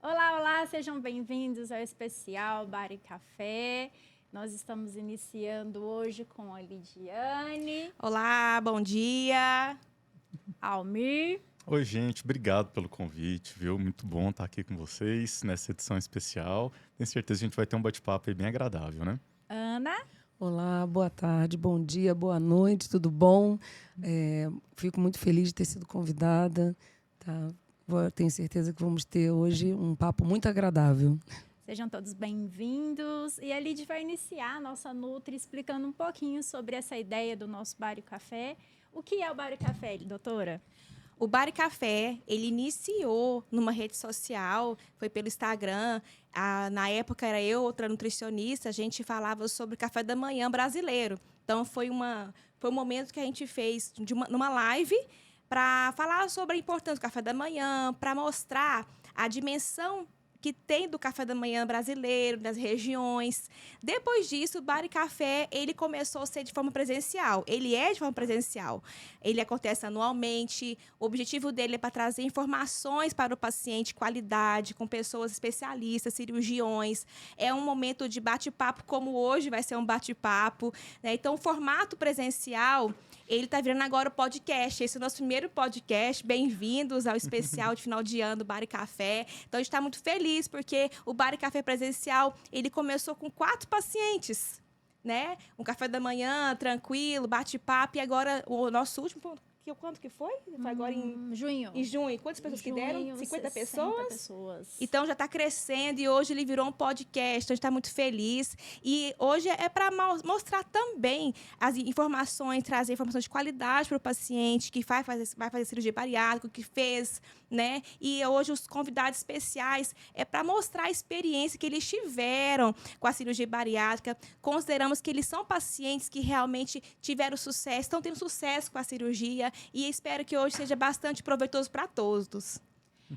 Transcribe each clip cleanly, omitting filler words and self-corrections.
Olá, olá, sejam bem-vindos ao especial Bar e Café. Nós estamos iniciando hoje com a Lidiane. Olá, bom dia. Almir. Oi, gente, obrigado pelo convite, viu? Muito bom estar aqui com vocês nessa edição especial. Tenho certeza que a gente vai ter um bate-papo aí bem agradável, né? Ana. Olá, boa tarde, bom dia, boa noite, tudo bom? Fico muito feliz de ter sido convidada. Tá? Tenho certeza que vamos ter hoje um papo muito agradável. Sejam todos bem-vindos. E a Lid vai iniciar a nossa Nutri explicando um pouquinho sobre essa ideia do nosso Bar e Café. O que é o Bar e Café, doutora? O Bar e Café, ele iniciou numa rede social, foi pelo Instagram. Na época era eu, outra nutricionista, a gente falava sobre café da manhã brasileiro. Então foi um momento que a gente fez numa live para falar sobre a importância do café da manhã, para mostrar a dimensão que tem do café da manhã brasileiro, das regiões. Depois disso, o Bar e Café, ele começou a ser de forma presencial. Ele é de forma presencial. Ele acontece anualmente. O objetivo dele é para trazer informações para o paciente, qualidade, com pessoas especialistas, cirurgiões. É um momento de bate-papo, como hoje vai ser um bate-papo, né? Então, o formato presencial, ele está virando agora o podcast. Esse é o nosso primeiro podcast. Bem-vindos ao especial de final de ano do Bar e Café. Então, a gente está muito feliz, porque o Bar e Café presencial, ele começou com 4 pacientes, né? Um café da manhã, tranquilo, bate-papo. E agora, o nosso último... Quanto que foi? Foi agora em junho. Em junho. Quantas pessoas que deram? 50 pessoas? pessoas. Então, já está crescendo e hoje ele virou um podcast. Então, a gente está muito feliz. E hoje é para mostrar também as informações, trazer informações de qualidade para o paciente que vai fazer cirurgia bariátrica, que fez, né? E hoje os convidados especiais é para mostrar a experiência que eles tiveram com a cirurgia bariátrica. Consideramos que eles são pacientes que realmente tiveram sucesso, estão tendo sucesso com a cirurgia. E espero que hoje seja bastante proveitoso para todos.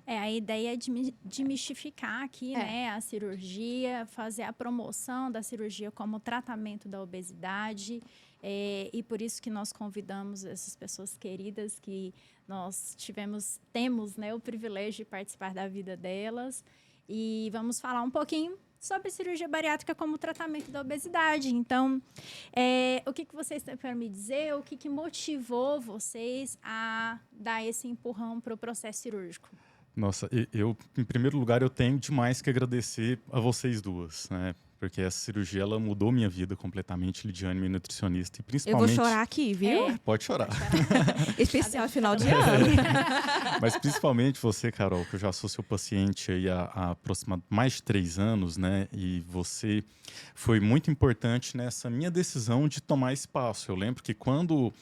A ideia é desmistificar aqui, né, a cirurgia, fazer a promoção da cirurgia como tratamento da obesidade. E por isso que nós convidamos essas pessoas queridas que nós temos, né, o privilégio de participar da vida delas. E vamos falar um pouquinho sobre cirurgia bariátrica como tratamento da obesidade. Então, o que vocês têm para me dizer? O que motivou vocês a dar esse empurrão para o processo cirúrgico? Nossa, em primeiro lugar, eu tenho demais que agradecer a vocês duas, né? Porque essa cirurgia, ela mudou minha vida completamente, Lidiane, minha nutricionista, e principalmente... Eu vou chorar aqui, viu? Pode chorar. Especial final de ano. Mas principalmente você, Carol, que eu já sou seu paciente aí há aproximadamente mais de 3 anos, né? E você foi muito importante nessa minha decisão de tomar esse passo. Eu lembro que quando...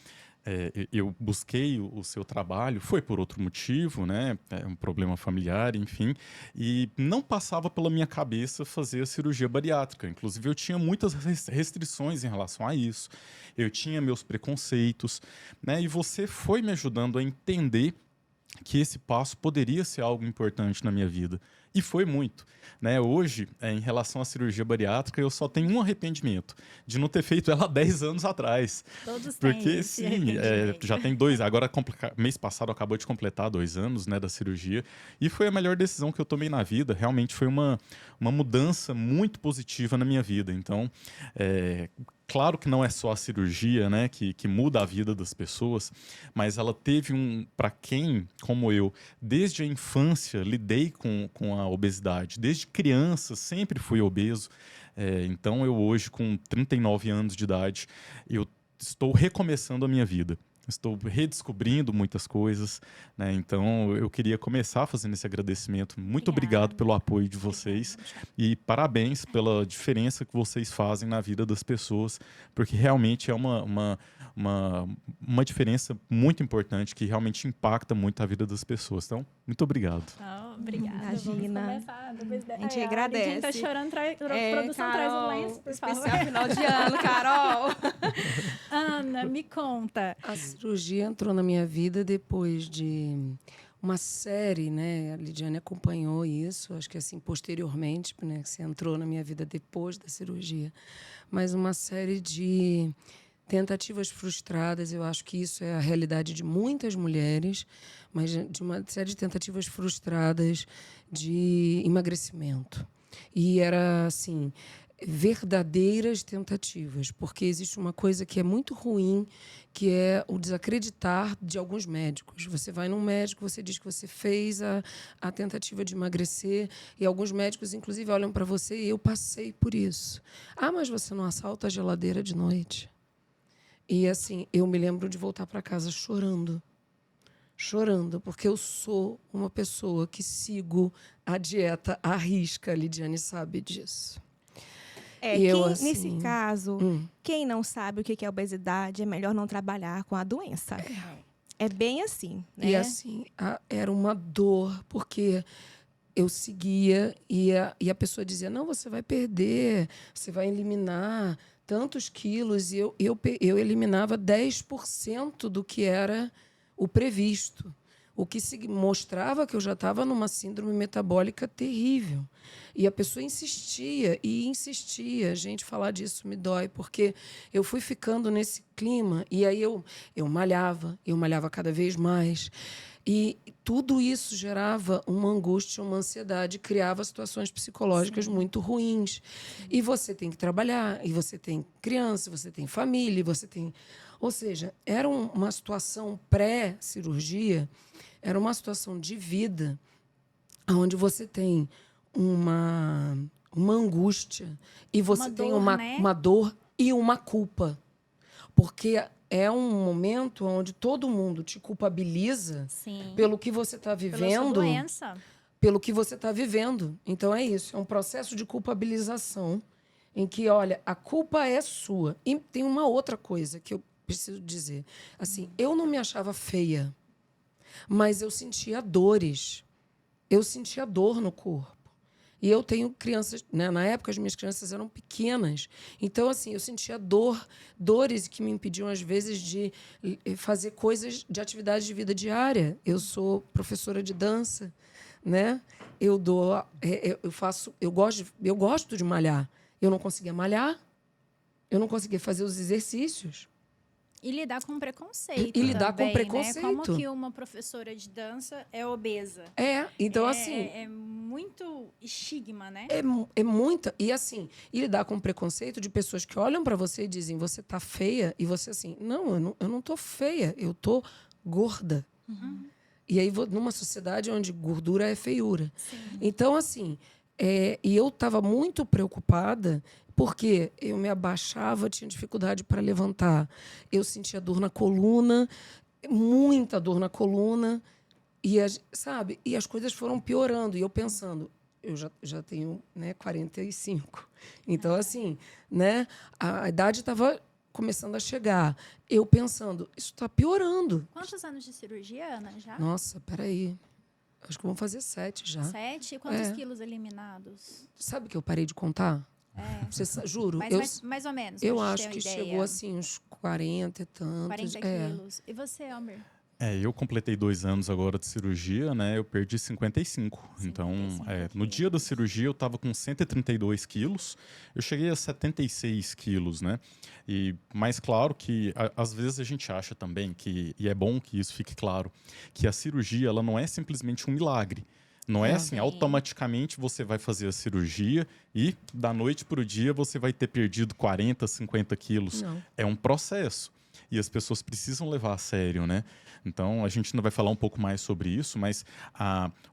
eu busquei o seu trabalho, foi por outro motivo, né? Um problema familiar, enfim, e não passava pela minha cabeça fazer a cirurgia bariátrica. Inclusive, eu tinha muitas restrições em relação a isso, eu tinha meus preconceitos, né? E você foi me ajudando a entender que esse passo poderia ser algo importante na minha vida. E foi muito, né? Hoje, em relação à cirurgia bariátrica, eu só tenho um arrependimento de não ter feito ela há 10 anos atrás. Todos porque, têm esse arrependimento. já tem 2. Agora, mês passado, acabou de completar 2 anos, né, da cirurgia. E foi a melhor decisão que eu tomei na vida. Realmente foi uma mudança muito positiva na minha vida. Então, claro que não é só a cirurgia, né, que muda a vida das pessoas, mas ela teve para quem, como eu, desde a infância lidei com a obesidade. Desde criança sempre fui obeso. Então eu hoje, com 39 anos de idade, eu estou recomeçando a minha vida. Estou redescobrindo muitas coisas, né? Então eu queria começar fazendo esse agradecimento. Muito obrigado pelo apoio de vocês e parabéns pela diferença que vocês fazem na vida das pessoas, porque realmente é uma diferença muito importante que realmente impacta muito a vida das pessoas. Então, muito obrigado. Obrigada. Imagina. A gente agradece. A gente tá chorando, produção, Carol, traz o lenço, por favor. especial final de ano, Carol. Ana, me conta. A cirurgia entrou na minha vida depois de uma série, né? A Lidiane acompanhou isso, acho que assim, posteriormente, né? Que você entrou na minha vida depois da cirurgia. Mas uma série de tentativas frustradas, eu acho que isso é a realidade de muitas mulheres, mas de uma série de tentativas frustradas de emagrecimento. E era, assim, verdadeiras tentativas, porque existe uma coisa que é muito ruim, que é o desacreditar de alguns médicos. Você vai num médico, você diz que você fez a tentativa de emagrecer, e alguns médicos, inclusive, olham para você e eu passei por isso. Ah, mas você não assalta a geladeira de noite? E, assim, eu me lembro de voltar para casa chorando, porque eu sou uma pessoa que sigo a dieta à risca, a Lidiane sabe disso. Nesse caso, quem não sabe o que é obesidade, é melhor não trabalhar com a doença. É bem assim, né? E assim, era uma dor, porque eu seguia e a pessoa dizia, não, você vai perder, você vai eliminar tantos quilos. E eu eliminava 10% do que era o previsto. O que mostrava que eu já estava numa síndrome metabólica terrível. E a pessoa insistia e insistia. Gente, falar disso me dói, porque eu fui ficando nesse clima. E aí eu malhava cada vez mais. E tudo isso gerava uma angústia, uma ansiedade, criava situações psicológicas muito ruins. E você tem que trabalhar, e você tem criança, você tem família, você tem... Ou seja, era uma situação pré-cirurgia, era uma situação de vida onde você tem uma angústia e você tem uma dor e uma culpa. Porque é um momento onde todo mundo te culpabiliza pelo que você está vivendo. Pela sua doença. Pelo que você está vivendo. Então é isso, é um processo de culpabilização em que, olha, a culpa é sua. E tem uma outra coisa que eu preciso dizer. Assim, eu não me achava feia, mas eu sentia dores. Eu sentia dor no corpo. E eu tenho crianças, né? Na época as minhas crianças eram pequenas. Então, assim, eu sentia dores que me impediam, às vezes, de fazer coisas de atividade de vida diária. Eu sou professora de dança, né? Eu gosto de malhar. Eu não conseguia malhar, eu não conseguia fazer os exercícios. E lidar com preconceito. E lidar também, com preconceito. Né? Como que uma professora de dança é obesa? Então assim... É muito estigma, né? É muita. E assim, e lidar com preconceito de pessoas que olham para você e dizem, você tá feia, e você assim, não, eu não tô feia, eu tô gorda. Uhum. E aí, numa sociedade onde gordura é feiura. Sim. Então, assim, e eu estava muito preocupada porque eu me abaixava, tinha dificuldade para levantar. Eu sentia dor na coluna, muita dor na coluna. E as coisas foram piorando. E eu pensando, eu já tenho, né, 45. Então, assim, né, a idade estava começando a chegar. Eu pensando, isso está piorando. Quantos anos de cirurgia, Ana, já? Nossa, peraí. Acho que vamos fazer 7 já. 7? Quantos quilos eliminados? Sabe que eu parei de contar? Juro. Mais ou menos. Eu acho que chegou assim uns 40 e tantos. 40 quilos. E você, Elmer? Eu completei 2 anos agora de cirurgia, né? Eu perdi 55. Então, no dia da cirurgia eu estava com 132 quilos. Eu cheguei a 76 quilos, né? Mas claro que às vezes a gente acha também que, e é bom que isso fique claro, que a cirurgia ela não é simplesmente um milagre. Não é assim, automaticamente você vai fazer a cirurgia e da noite para o dia você vai ter perdido 40, 50 quilos. Não. É um processo. E as pessoas precisam levar a sério, né? Então, a gente ainda vai falar um pouco mais sobre isso, mas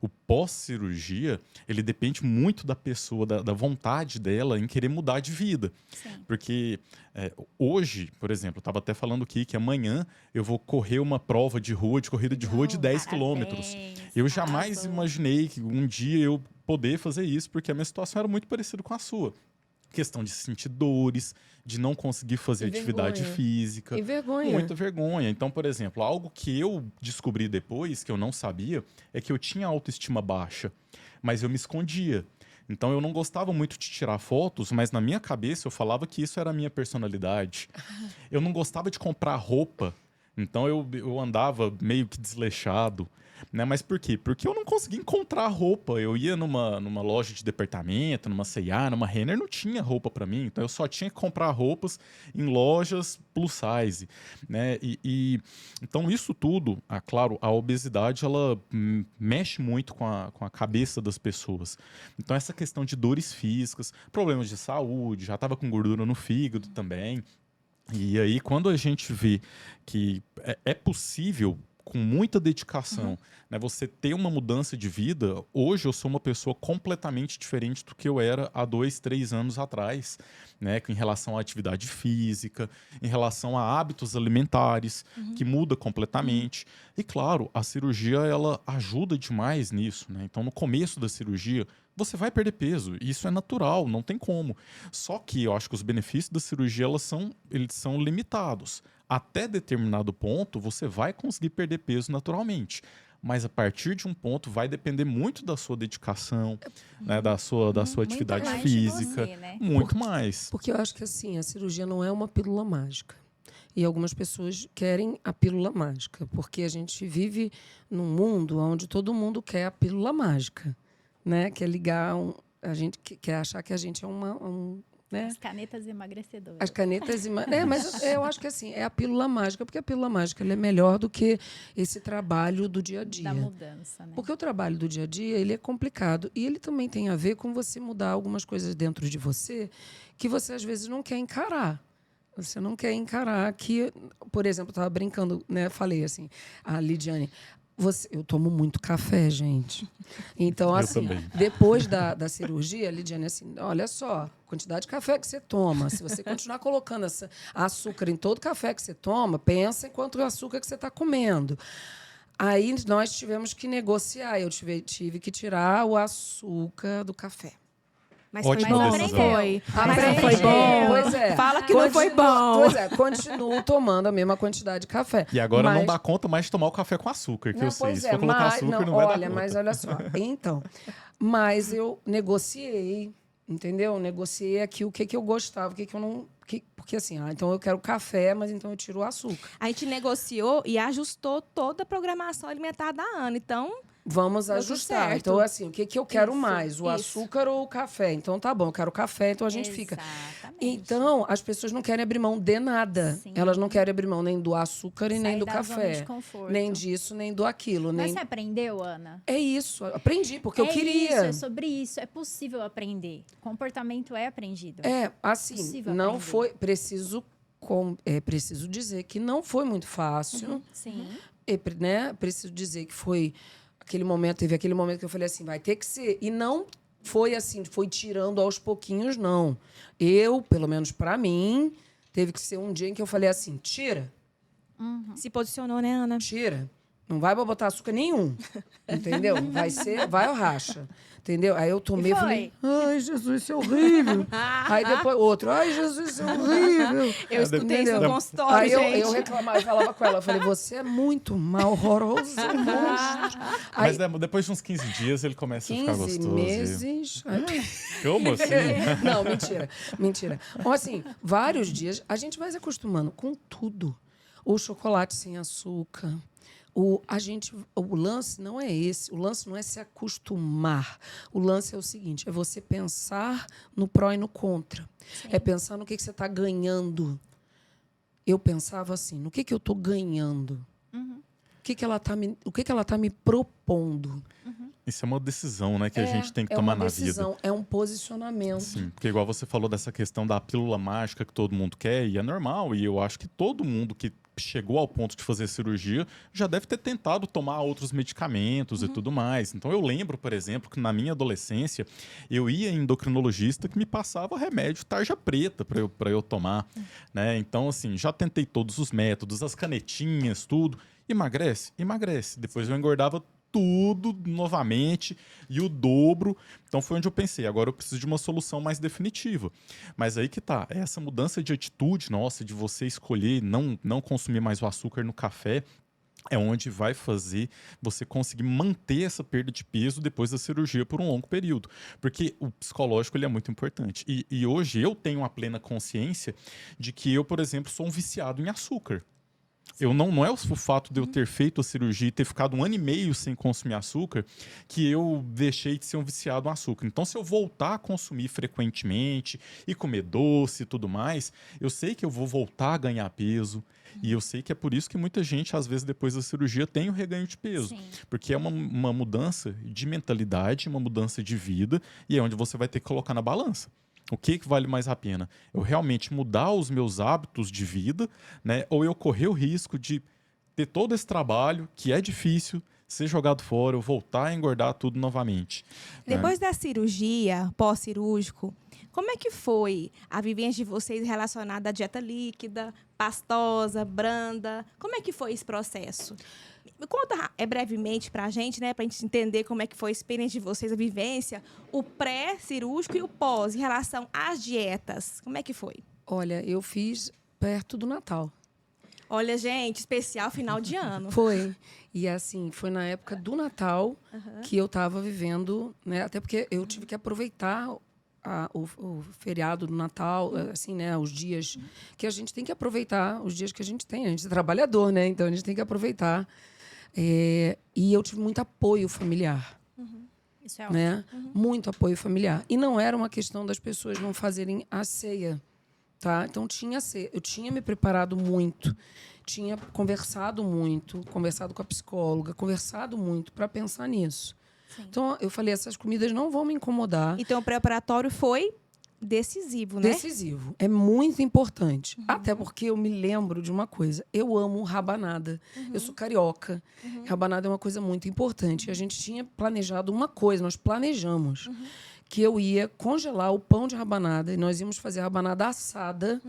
o pós-cirurgia, ele depende muito da pessoa, da vontade dela em querer mudar de vida. Sim. Porque hoje, por exemplo, eu estava até falando aqui que amanhã eu vou correr uma prova de corrida de rua de 10 quilômetros. Eu jamais imaginei que um dia eu poder fazer isso, porque a minha situação era muito parecida com a sua. Questão de sentir dores, de não conseguir fazer atividade física. E vergonha. Muita vergonha. Então, por exemplo, algo que eu descobri depois, que eu não sabia, é que eu tinha autoestima baixa, mas eu me escondia. Então, eu não gostava muito de tirar fotos, mas na minha cabeça eu falava que isso era a minha personalidade. Eu não gostava de comprar roupa, então eu andava meio que desleixado. né? Mas por quê? Porque eu não conseguia encontrar roupa. Eu ia numa loja de departamento, numa C&A, numa Renner, não tinha roupa para mim. Então eu só tinha que comprar roupas em lojas plus size, né? Então isso tudo, claro, a obesidade ela mexe muito com a cabeça das pessoas. Então essa questão de dores físicas, problemas de saúde, já estava com gordura no fígado também. E aí, quando a gente vê que é possível, com muita dedicação, né, você ter uma mudança de vida, hoje eu sou uma pessoa completamente diferente do que eu era há 2, 3 anos atrás, né, em relação à atividade física, em relação a hábitos alimentares, que muda completamente. E claro, a cirurgia ela ajuda demais nisso, né? Então, no começo da cirurgia, você vai perder peso. E isso é natural, não tem como. Só que eu acho que os benefícios da cirurgia eles são limitados. Até determinado ponto, você vai conseguir perder peso naturalmente. Mas a partir de um ponto vai depender muito da sua dedicação, né, da sua atividade mais de física. você, né? Muito mais. Porque eu acho que assim, a cirurgia não é uma pílula mágica. E algumas pessoas querem a pílula mágica, porque a gente vive num mundo onde todo mundo quer a pílula mágica, né? Quer ligar a gente quer achar que a gente é né? As canetas emagrecedoras. As canetas mas eu acho que assim, é a pílula mágica, porque a pílula mágica ela é melhor do que esse trabalho do dia a dia. Da mudança, né? Porque o trabalho do dia a dia, ele é complicado e ele também tem a ver com você mudar algumas coisas dentro de você que você às vezes não quer encarar. Você não quer encarar que, por exemplo, eu estava brincando, né? Falei assim, a Lidiane, eu tomo muito café, gente. Então, assim, depois da cirurgia, a Lidiane, assim, olha só, quantidade de café que você toma. Se você continuar colocando açúcar em todo café que você toma, pensa em quanto açúcar que você está comendo. Aí nós tivemos que negociar. Eu tive que tirar o açúcar do café. Mas Ótima foi bom, não decisão. foi? Mas Foi bom. Pois é. Fala que não foi bom. Pois é, continuo tomando a mesma quantidade de café. E agora não Mas- dá conta mais de tomar o café com açúcar, que Não, eu sei. pois Se for colocar açúcar, não vai dar olha, conta. mas olha só. Então, mas eu negociei, entendeu? Negociei aqui o que eu gostava, o que eu não... porque assim, então eu quero café, mas então eu tiro o açúcar. A gente negociou e ajustou toda a programação alimentar da Ana. Então, Vamos Deu tudo ajustar. certo. Então, assim, o que eu quero Isso, mais? O isso. açúcar ou o café? Então, tá bom, eu quero café, então a gente fica. Exatamente. Então, as pessoas não querem abrir mão de nada. Sim. Elas não querem abrir mão nem do açúcar e nem Sair do da zona café. de conforto. Nem disso, nem do aquilo. Mas Nem... você aprendeu, Ana? É isso. Aprendi, porque eu queria. Isso, é sobre isso. É possível aprender. Comportamento é aprendido. É, assim, Possível não aprender. foi. Preciso dizer que não foi muito fácil. Sim. Né? Preciso dizer que foi teve aquele momento que eu falei assim, vai ter que ser. E não foi assim, foi tirando aos pouquinhos, não. Pelo menos para mim, teve que ser um dia em que eu falei assim, tira, se posicionou, né, Ana? tira. Não vai botar açúcar nenhum. Entendeu? Vai ou racha. Entendeu? Aí eu tomei e falei, ai, Jesus, isso é horrível. Aí depois outro, ai, Jesus, isso é horrível. Eu escutei isso Entendeu? no consultório, Aí gente. eu reclamava, falava com ela, eu falei, você é muito mal, horroroso, monstro. Mas Aí, depois de uns 15 dias ele começa a ficar 15 gostoso. meses... Como assim? Não, mentira. Então, assim, vários dias a gente vai se acostumando com tudo. O chocolate sem açúcar. O lance não é esse. O lance não é se acostumar. O lance é o seguinte: é você pensar no pró e no contra. Sim. É pensar no que você está ganhando. Eu pensava assim: no que eu estou ganhando? O que ela está me propondo? Isso é uma decisão, né, que a gente tem que tomar na vida. É um posicionamento. Sim, porque igual você falou dessa questão da pílula mágica que todo mundo quer, e é normal, e eu acho que todo mundo que chegou ao ponto de fazer cirurgia já deve ter tentado tomar outros medicamentos e tudo mais. Então eu lembro, por exemplo, que na minha adolescência eu ia em endocrinologista que me passava remédio tarja preta para eu tomar, né? Então assim, já tentei todos os métodos, as canetinhas, tudo. Emagrece? Emagrece. Depois eu engordava tudo novamente e o dobro. Então foi onde eu pensei, agora eu preciso de uma solução mais definitiva. Mas aí que tá, essa mudança de atitude, nossa, de você escolher não consumir mais o açúcar no café, é onde vai fazer você conseguir manter essa perda de peso depois da cirurgia por um longo período. Porque o psicológico ele é muito importante. E hoje eu tenho a plena consciência de que eu, por exemplo, sou um viciado em açúcar. Não é o fato de eu ter feito a cirurgia e ter ficado 1 ano e meio sem consumir açúcar que eu deixei de ser um viciado no açúcar. Então, se eu voltar a consumir frequentemente e comer doce e tudo mais, eu sei que eu vou voltar a ganhar peso. E eu sei que é por isso que muita gente, às vezes, depois da cirurgia, tem o reganho de peso. Sim. Porque é uma mudança de mentalidade, uma mudança de vida, e é onde você vai ter que colocar na balança. O que vale mais a pena? Eu realmente mudar os meus hábitos de vida, né? Ou eu correr o risco de ter todo esse trabalho, que é difícil, ser jogado fora, eu voltar a engordar tudo novamente. Depois da cirurgia, pós-cirúrgico, como é que foi a vivência de vocês relacionada à dieta líquida, pastosa, branda? Como é que foi esse processo? Conta brevemente pra gente, né? Pra gente entender como é que foi a experiência de vocês, a vivência, o pré-cirúrgico e o pós, em relação às dietas. Como é que foi? Olha, eu fiz perto do Natal. Olha, gente, especial final de ano. Foi. E assim, foi na época do Natal que eu estava vivendo, né? Até porque eu tive que aproveitar o feriado do Natal, assim, né? Os dias que a gente tem que aproveitar, os dias que a gente tem. A gente é trabalhador, né? Então a gente tem que aproveitar. E eu tive muito apoio familiar. Isso é ótimo. Né? Muito apoio familiar. E não era uma questão das pessoas não fazerem a ceia. Tá? Então, eu tinha me preparado muito, tinha conversado muito, conversado com a psicóloga, conversado muito para pensar nisso. Sim. Então, eu falei, essas comidas não vão me incomodar. Então, o pré-operatório foi decisivo, né? Decisivo. É muito importante. Até porque eu me lembro de uma coisa. Eu amo rabanada. Eu sou carioca. Rabanada é uma coisa muito importante. A gente tinha planejado uma coisa, nós planejamos. Que eu ia congelar o pão de rabanada e nós íamos fazer rabanada assada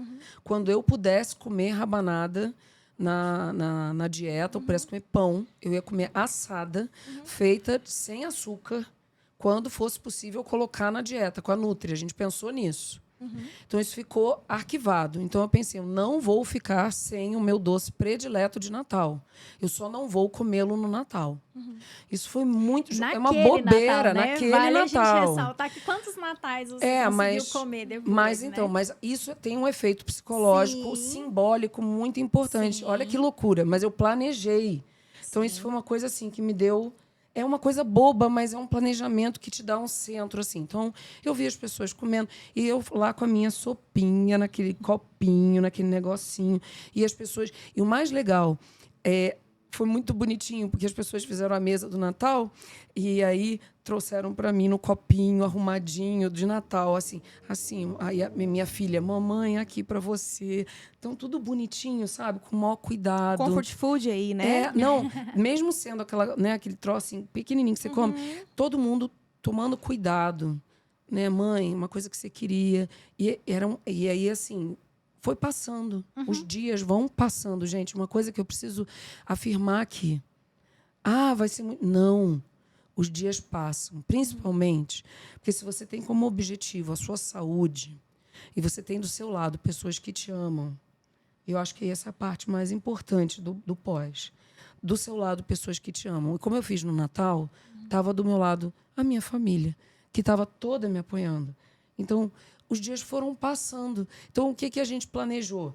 quando eu pudesse comer rabanada na dieta, eu pudesse comer pão, eu ia comer assada, feita sem açúcar, quando fosse possível colocar na dieta, com a Nutri. A gente pensou nisso. Então, isso ficou arquivado. Então, eu pensei, eu não vou ficar sem o meu doce predileto de Natal. Eu só não vou comê-lo no Natal. Isso foi muito... é uma bobeira, Natal, né? naquele vale Natal. A gente ressaltar que quantos natais você conseguiu comer depois, mas, né? então, mas isso tem um efeito psicológico, simbólico, muito importante. Sim. Olha que loucura. Mas eu planejei. Então, isso foi uma coisa assim que me deu... É uma coisa boba, mas é um planejamento que te dá um centro, assim. Então, eu vi as pessoas comendo e eu lá com a minha sopinha, naquele copinho, naquele negocinho. E as pessoas... E o mais legal foi muito bonitinho, porque as pessoas fizeram a mesa do Natal e aí trouxeram para mim no copinho arrumadinho de Natal, assim. Aí a minha filha, mamãe, aqui para você. Então, tudo bonitinho, sabe? Com o maior cuidado. Comfort food aí, né? Não, mesmo sendo aquele troço assim, pequenininho que você come, todo mundo tomando cuidado. Né, mãe, uma coisa que você queria. E aí, assim... Foi passando. Os dias vão passando, gente. Uma coisa que eu preciso afirmar aqui. Vai ser muito... Não. Os dias passam. Principalmente porque se você tem como objetivo a sua saúde e você tem do seu lado pessoas que te amam, eu acho que essa é a parte mais importante do pós. Do seu lado, pessoas que te amam. E como eu fiz no Natal, estava do meu lado a minha família, que estava toda me apoiando. Então... Os dias foram passando. Então, o que a gente planejou?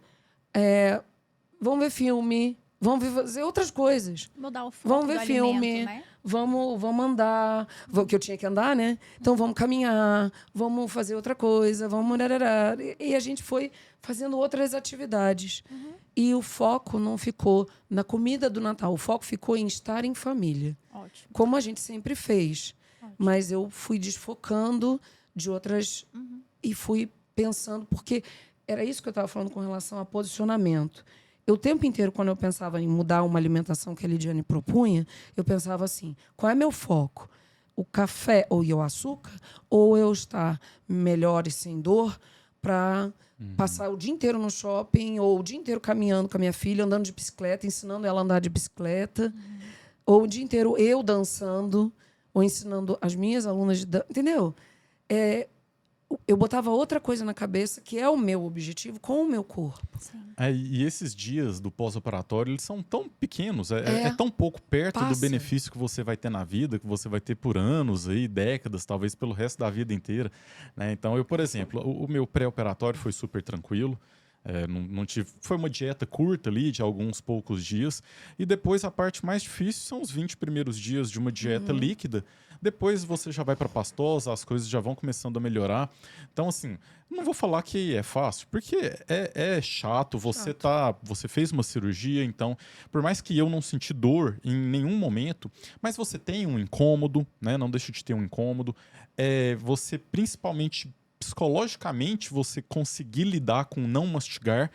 Vamos ver filme, vamos fazer outras coisas. Mudar o foco vamos ver do filme, alimento, né? vamos andar, que eu tinha que andar, né? Então, vamos caminhar, vamos fazer outra coisa, vamos... E a gente foi fazendo outras atividades. E o foco não ficou na comida do Natal, o foco ficou em estar em família. Ótimo. Como a gente sempre fez. Mas eu fui desfocando de outras... E fui pensando, porque era isso que eu estava falando com relação a posicionamento. Eu, o tempo inteiro, quando eu pensava em mudar uma alimentação que a Lidiane propunha, eu pensava assim, qual é meu foco? O café ou o açúcar? Ou eu estar melhor e sem dor para passar o dia inteiro no shopping ou o dia inteiro caminhando com a minha filha, andando de bicicleta, ensinando ela a andar de bicicleta, ou o dia inteiro eu dançando, ou ensinando as minhas alunas de dança, entendeu? Eu botava outra coisa na cabeça, que é o meu objetivo com o meu corpo. E esses dias do pós-operatório, eles são tão pequenos, é tão pouco perto do benefício que você vai ter na vida, que você vai ter por anos, aí, décadas, talvez pelo resto da vida inteira. Né? Então, eu, por exemplo, o meu pré-operatório foi super tranquilo. Não tive, foi uma dieta curta ali, de alguns poucos dias. E depois a parte mais difícil são os 20 primeiros dias de uma dieta líquida. Depois você já vai para pastosa, as coisas já vão começando a melhorar. Então, assim, não vou falar que é fácil, porque é chato. Você fez uma cirurgia, então, por mais que eu não senti dor em nenhum momento, mas você tem um incômodo, né? Não deixa de ter um incômodo. Você principalmente psicologicamente você conseguir lidar com não mastigar,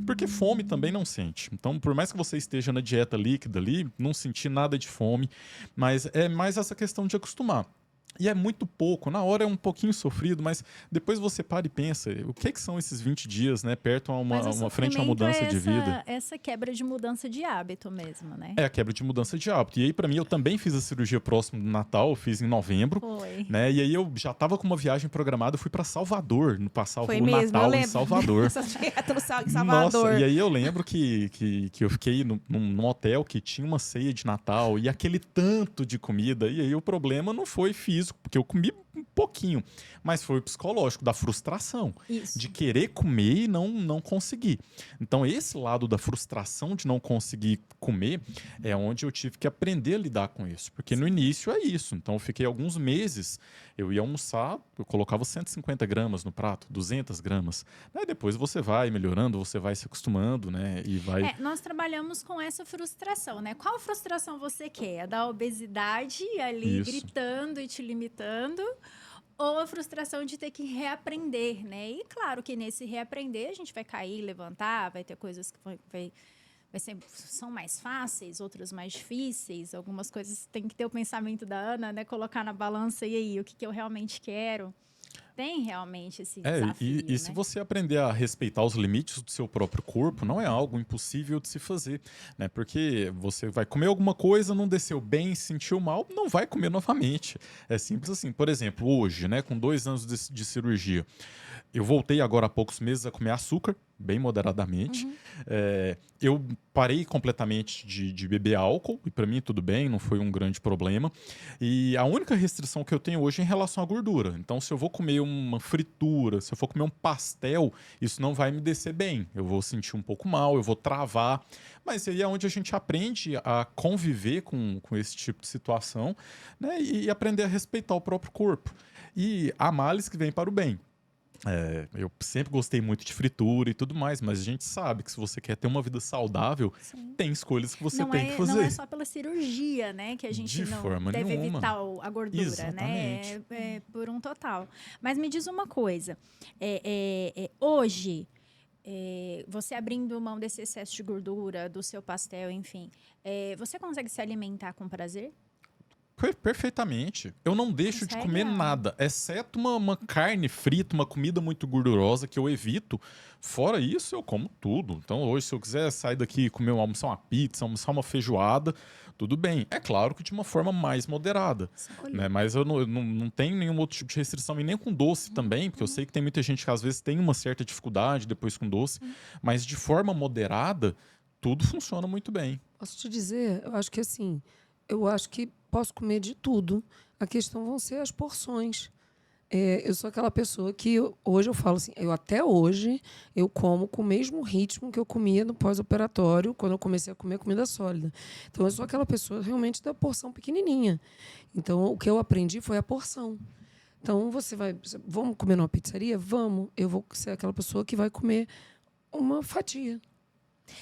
porque fome também não sente. Então, por mais que você esteja na dieta líquida ali, não sentir nada de fome, mas é mais essa questão de acostumar. E é muito pouco, na hora é um pouquinho sofrido, mas depois você para e pensa, o que são esses 20 dias, né, perto a uma frente a uma mudança de vida? Essa quebra de mudança de hábito mesmo, né? É a quebra de mudança de hábito. E aí, para mim, eu também fiz a cirurgia próximo do Natal, eu fiz em novembro. Foi. Né? E aí eu já tava com uma viagem programada, eu fui para Salvador, no passar o mesmo, Natal em Salvador. Essa dieta no Salvador. Nossa, e aí eu lembro que eu fiquei num hotel que tinha uma ceia de Natal e aquele tanto de comida. E aí o problema não foi físico, porque eu comi um pouquinho, mas foi o psicológico, da frustração. Isso. De querer comer e não conseguir. Então, esse lado da frustração de não conseguir comer é onde eu tive que aprender a lidar com isso. Porque no início é isso. Então, eu fiquei alguns meses, eu ia almoçar, eu colocava 150 gramas no prato, 200 gramas. Aí depois você vai melhorando, você vai se acostumando, né? E vai... Nós trabalhamos com essa frustração, né? Qual frustração você quer? A da obesidade ali Isso. gritando e te limitando? Ou a frustração de ter que reaprender, né? E claro que nesse reaprender a gente vai cair, levantar, vai ter coisas que são mais fáceis, outras mais difíceis. Algumas coisas tem que ter o pensamento da Ana, né? Colocar na balança, e aí, o que eu realmente quero? Tem realmente esse desafio, e se você aprender a respeitar os limites do seu próprio corpo, não é algo impossível de se fazer, né? Porque você vai comer alguma coisa, não desceu bem, sentiu mal, não vai comer novamente. É simples assim. Por exemplo, hoje, né, com 2 anos de cirurgia, eu voltei agora há poucos meses a comer açúcar, bem moderadamente. Eu parei completamente de beber álcool, e para mim tudo bem, não foi um grande problema. E a única restrição que eu tenho hoje é em relação à gordura. Então, se eu vou comer uma fritura, se eu for comer um pastel, isso não vai me descer bem. Eu vou sentir um pouco mal, eu vou travar. Mas aí é onde a gente aprende a conviver com esse tipo de situação, né? E aprender a respeitar o próprio corpo. E há males que vêm para o bem. Eu sempre gostei muito de fritura e tudo mais, mas a gente sabe que se você quer ter uma vida saudável, Sim. tem escolhas que você tem que fazer. Não é só pela cirurgia, né? Que a gente De não forma deve nenhuma. evitar a gordura, Exatamente. né? É por um total. Mas me diz uma coisa. Hoje, você abrindo mão desse excesso de gordura, do seu pastel, enfim, você consegue se alimentar com prazer? Perfeitamente. Eu não deixo de comer Sério? nada, exceto uma carne frita, uma comida muito gordurosa que eu evito. Fora isso, eu como tudo. Então, hoje, se eu quiser sair daqui e almoçar uma pizza, almoçar uma feijoada, tudo bem. É claro que de uma forma mais moderada. Né? Mas eu não tenho nenhum outro tipo de restrição, e nem com doce também, porque eu sei que tem muita gente que às vezes tem uma certa dificuldade depois com doce, mas de forma moderada, tudo funciona muito bem. Posso te dizer, eu acho que posso comer de tudo. A questão vão ser as porções. Eu sou aquela pessoa que hoje eu falo assim, até hoje eu como com o mesmo ritmo que eu comia no pós-operatório, quando eu comecei a comer comida sólida. Então eu sou aquela pessoa realmente da porção pequenininha. Então o que eu aprendi foi a porção. Então vamos comer numa pizzaria? Vamos. Eu vou ser aquela pessoa que vai comer uma fatia.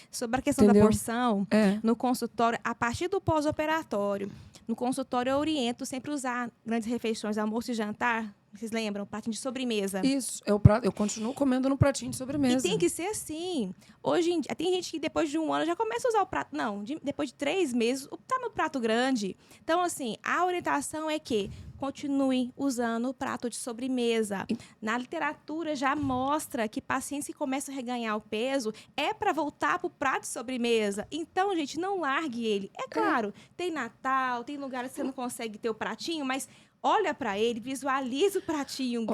Sobre a questão da porção, no consultório, a partir do pós-operatório, no consultório eu oriento sempre usar grandes refeições, almoço e jantar. Vocês lembram? Pratinho de sobremesa. Isso, eu continuo comendo no pratinho de sobremesa. E tem que ser assim. Hoje em dia, tem gente que depois de 1 ano já começa a usar o prato. Não, depois de 3 meses, tá no prato grande. Então, assim, a orientação é que continue usando o prato de sobremesa. Na literatura já mostra que pacientes que começam a reganhar o peso é para voltar para o prato de sobremesa. Então, gente, não largue ele. É claro, tem Natal, tem lugares que você não consegue ter o pratinho, mas olha para ele, visualiza o pratinho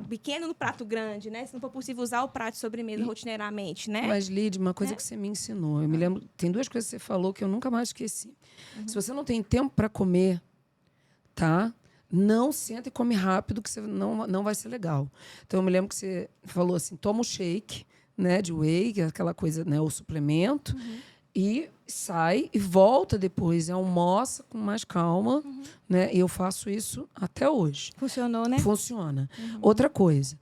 pequeno no prato grande, né? Se não for possível usar o prato de sobremesa rotineiramente, né? Mas, Lid, uma coisa que você me ensinou, eu me lembro, tem 2 coisas que você falou que eu nunca mais esqueci. Se você não tem tempo para comer, tá? Não senta e come rápido, que você não vai ser legal. Então, eu me lembro que você falou assim, toma um shake, né, de whey, que é aquela coisa, né, o suplemento, e sai e volta depois, almoça com mais calma, né? E eu faço isso até hoje. Funcionou, né? Funciona. Outra coisa,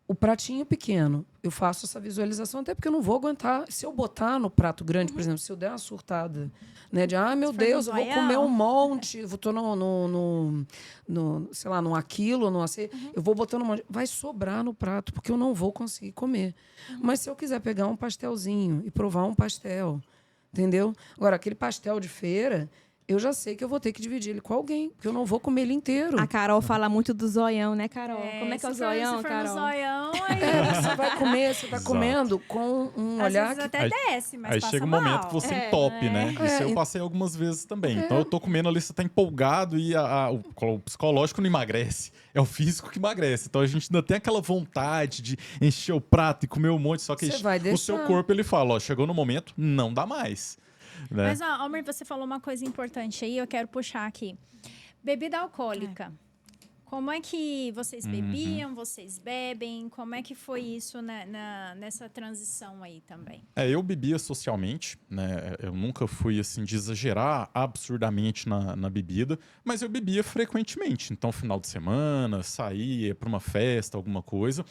o pratinho pequeno, eu faço essa visualização até porque eu não vou aguentar. Se eu botar no prato grande, por exemplo, se eu der uma surtada, né, de meu Deus, eu vou comer um monte, eu tô sei lá, num aquilo, eu vou botando um monte, vai sobrar no prato, porque eu não vou conseguir comer. Mas se eu quiser pegar um pastelzinho e provar um pastel, entendeu? Agora, aquele pastel de feira, eu já sei que eu vou ter que dividir ele com alguém, porque eu não vou comer ele inteiro. A Carol fala muito do zoião, né, Carol? Como é que é o se zoião, for Carol? No zoião, aí Você vai comer, você tá comendo com um às olhar vezes que... até desce, mas Aí passa chega um mal. momento que você entope, né? Isso eu passei algumas vezes também. Então eu tô comendo ali, você tá empolgado e o psicológico não emagrece. É o físico que emagrece. Então a gente ainda tem aquela vontade de encher o prato e comer um monte, só que o seu corpo ele fala, ó, chegou no momento, não dá mais. Né? Mas, Almer, você falou uma coisa importante aí, eu quero puxar aqui. Bebida alcoólica. Como é que vocês bebiam, vocês bebem? Como é que foi isso nessa transição aí também? Eu bebia socialmente, né? Eu nunca fui assim de exagerar absurdamente na bebida, mas eu bebia frequentemente. Então, final de semana, saía para uma festa, alguma coisa.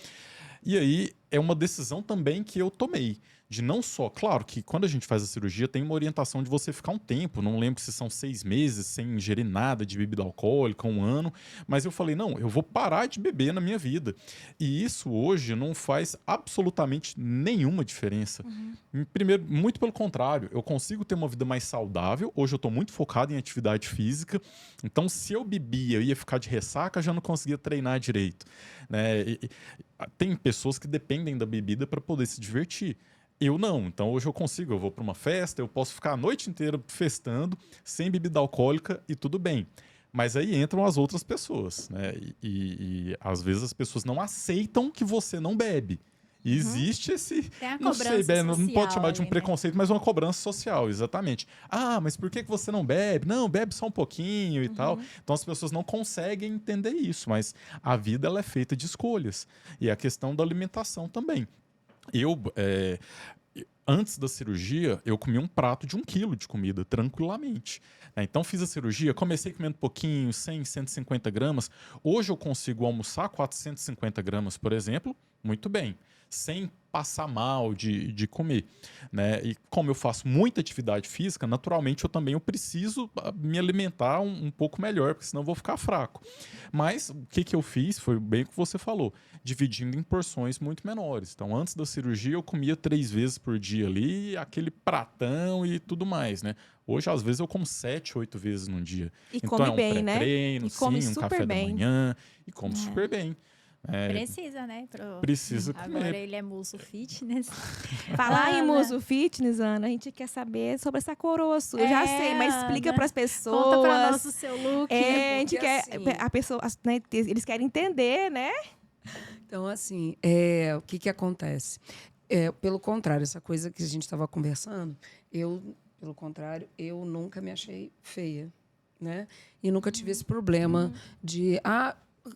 E aí é uma decisão também que eu tomei. De não só, claro que quando a gente faz a cirurgia tem uma orientação de você ficar um tempo, não lembro se são 6 meses sem ingerir nada de bebida alcoólica, 1 ano, mas eu falei, não, eu vou parar de beber na minha vida. E isso hoje não faz absolutamente nenhuma diferença. Primeiro, muito pelo contrário, eu consigo ter uma vida mais saudável, hoje eu estou muito focado em atividade física, então se eu bebia, eu ia ficar de ressaca, já não conseguia treinar direito. Né? Tem pessoas que dependem da bebida para poder se divertir. Eu não, então hoje eu consigo, eu vou para uma festa, eu posso ficar a noite inteira festando, sem bebida alcoólica e tudo bem. Mas aí entram as outras pessoas, né? E às vezes as pessoas não aceitam que você não bebe. E existe esse, Tem a não sei, não pode chamar de um preconceito, mas uma cobrança social, exatamente. Ah, mas por que você não bebe? Não, bebe só um pouquinho e tal. Então as pessoas não conseguem entender isso, mas a vida ela é feita de escolhas. E a questão da alimentação também. Antes da cirurgia, eu comia um prato de 1 quilo de comida, tranquilamente. Então, fiz a cirurgia, comecei comendo pouquinho, 100, 150 gramas. Hoje eu consigo almoçar 450 gramas, por exemplo, muito bem, sem passar mal de comer. Né? E como eu faço muita atividade física, naturalmente eu preciso me alimentar um pouco melhor, porque senão eu vou ficar fraco. Mas o que eu fiz foi bem o que você falou, dividindo em porções muito menores. Então, antes da cirurgia, eu comia 3 vezes por dia ali, aquele pratão e tudo mais, né? Hoje, às vezes, eu como 7, 8 vezes num dia. E então, come é um bem, né? pré-treino, sim, um café da manhã. E como super bem. Precisa, né? Precisa comer. Agora ele é muso fitness. Falar em muso fitness, Ana, a gente quer saber sobre essa coroa sua. Eu já sei, mas explica para as pessoas. Conta para nós o seu look. A gente quer, assim, a pessoa, né, eles querem entender, né? Então, assim, o que acontece? Pelo contrário, essa coisa que a gente estava conversando, pelo contrário, eu nunca me achei feia, né? E nunca tive esse problema de...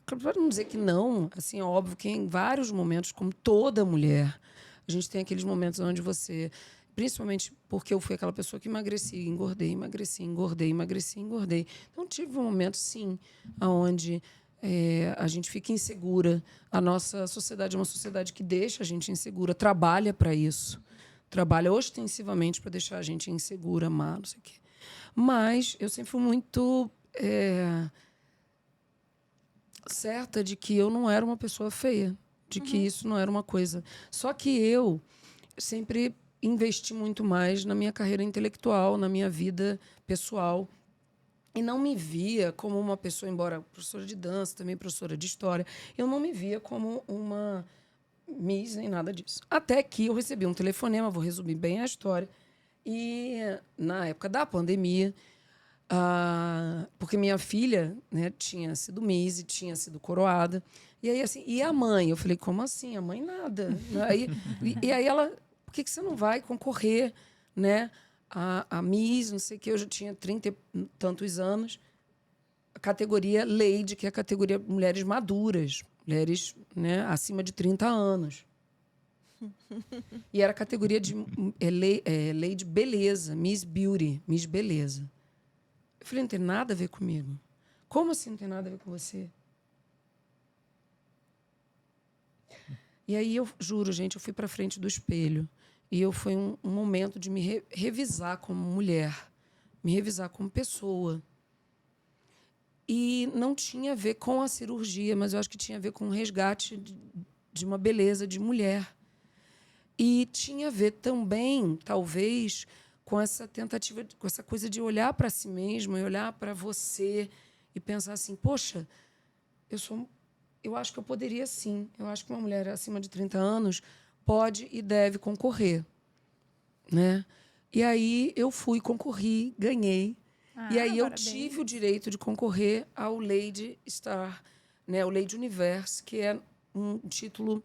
para não dizer que não, assim, é óbvio que em vários momentos, como toda mulher, a gente tem aqueles momentos onde você... Principalmente porque eu fui aquela pessoa que emagreci, engordei, emagreci, engordei, emagreci, engordei. Então, tive um momento, sim, onde... a gente fica insegura. A nossa sociedade é uma sociedade que deixa a gente insegura, trabalha para isso. Trabalha ostensivamente para deixar a gente insegura, má, não sei o quê. Mas eu sempre fui muito certa de que eu não era uma pessoa feia, de que isso não era uma coisa. Só que eu sempre investi muito mais na minha carreira intelectual, na minha vida pessoal. E não me via como uma pessoa, embora professora de dança, também professora de história, eu não me via como uma Miss nem nada disso. Até que eu recebi um telefonema, vou resumir bem a história, e na época da pandemia, porque minha filha, né, tinha sido Miss e tinha sido coroada, e aí assim, e a mãe? Eu falei, como assim? A mãe nada. E aí ela, por que você não vai concorrer, né? A Miss, não sei o que, eu já tinha 30 e tantos anos, a categoria Lady, que é a categoria mulheres maduras, mulheres, né, acima de 30 anos. E era categoria de lei de beleza, Miss Beauty, Miss Beleza. Eu falei, não tem nada a ver comigo. Como assim não tem nada a ver com você? E aí, eu juro, gente, eu fui para frente do espelho. E foi um momento de me revisar como mulher, me revisar como pessoa. E não tinha a ver com a cirurgia, mas eu acho que tinha a ver com o resgate de uma beleza de mulher. E tinha a ver também, talvez, com essa tentativa, com essa coisa de olhar para si mesma e olhar para você e pensar assim, poxa, eu acho que eu poderia sim. Eu acho que uma mulher acima de 30 anos pode e deve concorrer, né? E aí eu concorri, ganhei. E aí eu tive o direito de concorrer ao Lady Star, né? O Lady Universe, que é um título...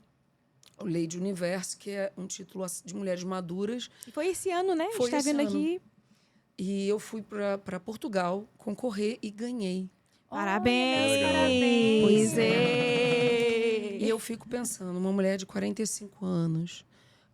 O Lady Universe, que é um título de mulheres maduras. E foi esse ano, né? Foi a gente está vendo ano. aqui. E eu fui para Portugal concorrer e ganhei. Parabéns! Parabéns! Pois é. E eu fico pensando, uma mulher de 45 anos,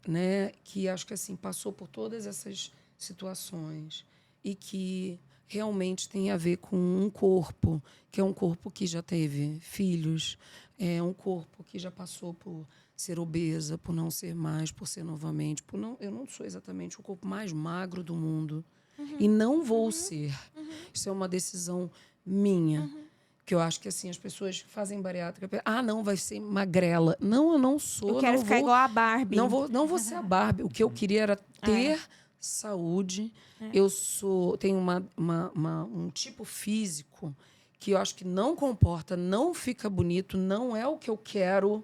né, que acho que assim passou por todas essas situações e que realmente tem a ver com um corpo, que é um corpo que já teve filhos, é um corpo que já passou por ser obesa, por não ser mais, por ser novamente, eu não sou exatamente o corpo mais magro do mundo e não vou ser. Isso é uma decisão minha. Que eu acho que assim as pessoas fazem bariátrica, não, vai ser magrela. Não, eu não sou. Eu quero ficar igual a Barbie. Não vou ser a Barbie. O que eu queria era ter saúde. Eu tenho um tipo físico que eu acho que não comporta, não fica bonito, não é o que eu quero.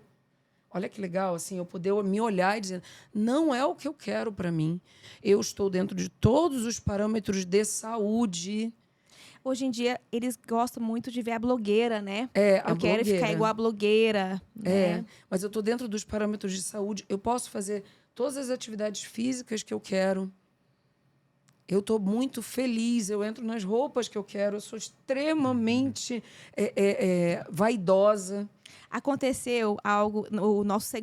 Olha que legal, assim, eu poder me olhar e dizer, não é o que eu quero para mim. Eu estou dentro de todos os parâmetros de saúde. Hoje em dia, eles gostam muito de ver a blogueira, né? Eu quero ficar igual a blogueira. Né? Mas eu estou dentro dos parâmetros de saúde. Eu posso fazer todas as atividades físicas que eu quero. Eu estou muito feliz. Eu entro nas roupas que eu quero. Eu sou extremamente vaidosa. Aconteceu algo no nosso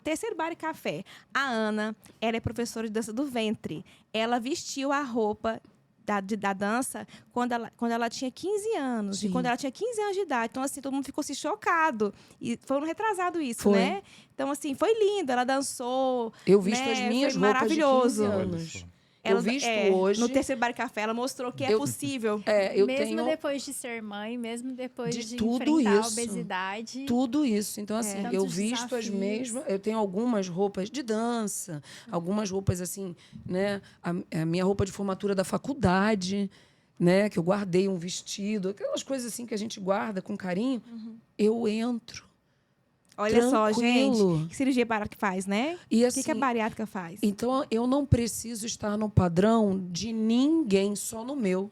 terceiro bar e café. A Ana, ela é professora de dança do ventre. Ela vestiu a roupa da dança quando ela tinha 15 anos. Sim. E quando ela tinha 15 anos de idade. Então, assim, todo mundo ficou assim, chocado. E foi um retrasado isso, Foi. né? Então, assim, foi lindo. Ela dançou. Eu visto né? as minhas foi roupas de 15 maravilhoso. anos. Ela, eu visto hoje... No terceiro bar e café, ela mostrou que é possível. Mesmo depois de ser mãe, mesmo depois de tudo enfrentar isso, a obesidade. Tudo isso. Então, assim, eu visto desafios. as mesmas... Eu tenho algumas roupas de dança, algumas roupas, assim, né? A minha roupa de formatura da faculdade, né? Que eu guardei um vestido, aquelas coisas assim que a gente guarda com carinho. Eu entro. Olha só, tranquilo. gente, que cirurgia bariátrica faz, né? E, O assim, que a bariátrica faz? Então, eu não preciso estar no padrão de ninguém, só no meu.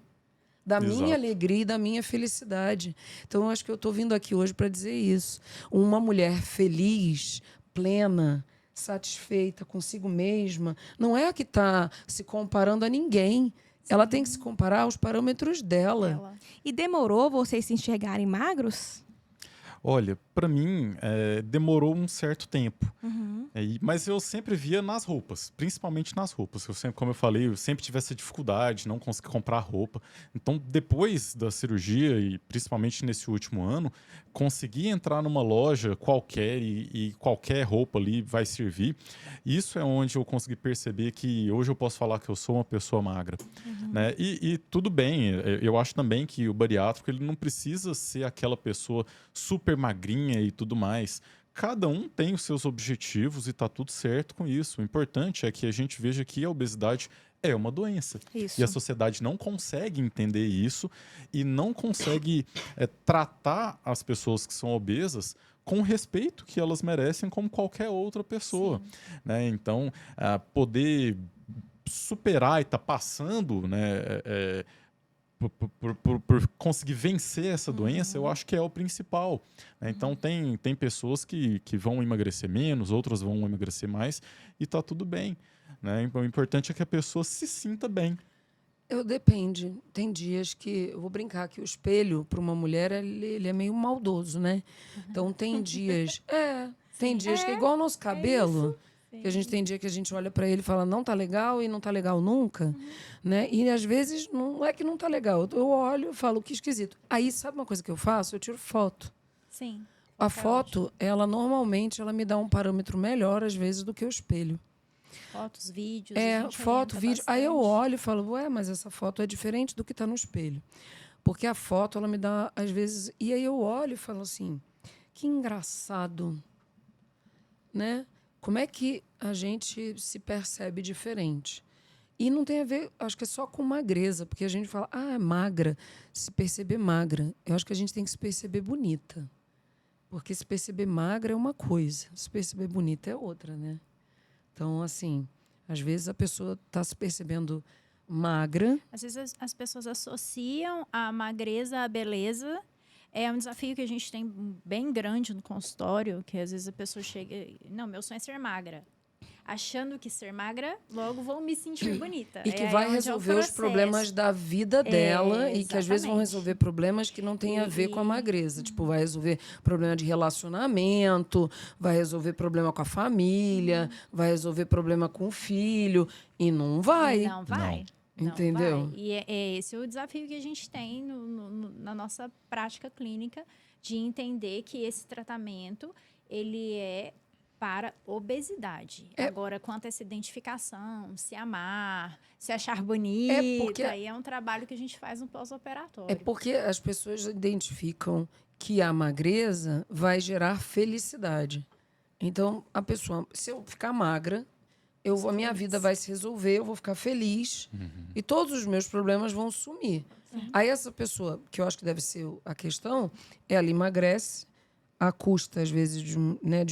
Da minha alegria e da minha felicidade. Então, eu acho que eu estou vindo aqui hoje para dizer isso. Uma mulher feliz, plena, satisfeita consigo mesma, não é a que está se comparando a ninguém. Ela tem que se comparar aos parâmetros dela. E demorou vocês se enxergarem magros? Olha, para mim, demorou um certo tempo. Mas eu sempre via nas roupas, principalmente nas roupas. Como eu falei, eu sempre tive essa dificuldade, não consegui comprar roupa. Então, depois da cirurgia, e principalmente nesse último ano, consegui entrar numa loja qualquer e qualquer roupa ali vai servir. Isso é onde eu consegui perceber que hoje eu posso falar que eu sou uma pessoa magra. Né? E tudo bem, eu acho também que o bariátrico ele não precisa ser aquela pessoa super magrinha e tudo mais. Cada um tem os seus objetivos e está tudo certo com isso. O importante é que a gente veja que a obesidade é uma doença. Isso. E a sociedade não consegue entender isso e não consegue tratar as pessoas que são obesas com o respeito que elas merecem como qualquer outra pessoa. Né? Então, poder superar e estar passando, né, por conseguir vencer essa doença, eu acho que é o principal. Né? Então, tem pessoas que vão emagrecer menos, outras vão emagrecer mais, e está tudo bem. Né? Então, o importante é que a pessoa se sinta bem. Depende. Tem dias que... Eu vou brincar que o espelho, para uma mulher, ele é meio maldoso, né? Então, tem dias... Tem dias que é igual ao nosso cabelo. Que a gente tem dia que a gente olha para ele e fala, não tá legal e não tá legal nunca, né? E às vezes não é que não tá legal. Eu olho e falo, que esquisito. Aí, sabe uma coisa que eu faço? Eu tiro foto. Sim. A foto, ela normalmente, ela me dá um parâmetro melhor, às vezes, do que o espelho. Fotos, vídeos. A gente Foto, orienta vídeo. Aí eu bastante. olho e falo, ué, mas essa foto é diferente do que está no espelho. Porque a foto, ela me dá, às vezes... E aí eu olho e falo assim, que engraçado, né? Como é que a gente se percebe diferente? E não tem a ver, acho que é só com magreza, porque a gente fala, é magra, se perceber magra. Eu acho que a gente tem que se perceber bonita. Porque se perceber magra é uma coisa, se perceber bonita é outra, né? Então, assim, às vezes a pessoa está se percebendo magra. Às vezes as pessoas associam a magreza à beleza. É um desafio que a gente tem bem grande no consultório, que às vezes a pessoa chega... Não, meu sonho é ser magra. Achando que ser magra, logo vou me sentir bonita. E que vai resolver os problemas da vida dela e que às vezes vão resolver problemas que não têm a ver com a magreza. Tipo, vai resolver problema de relacionamento, vai resolver problema com a família, vai resolver problema com o filho. E não vai. Não vai. Não entendeu? vai. E é esse o desafio que a gente tem na nossa prática clínica, de entender que esse tratamento, ele é para obesidade. Agora, quanto a essa identificação, se amar, se achar bonita, aí é um trabalho que a gente faz no pós-operatório. É porque as pessoas identificam que a magreza vai gerar felicidade. Então, a pessoa, se eu ficar magra, a minha vida vai se resolver, eu vou ficar feliz e todos os meus problemas vão sumir. Aí essa pessoa, que eu acho que deve ser a questão, ela emagrece à custa, às vezes, de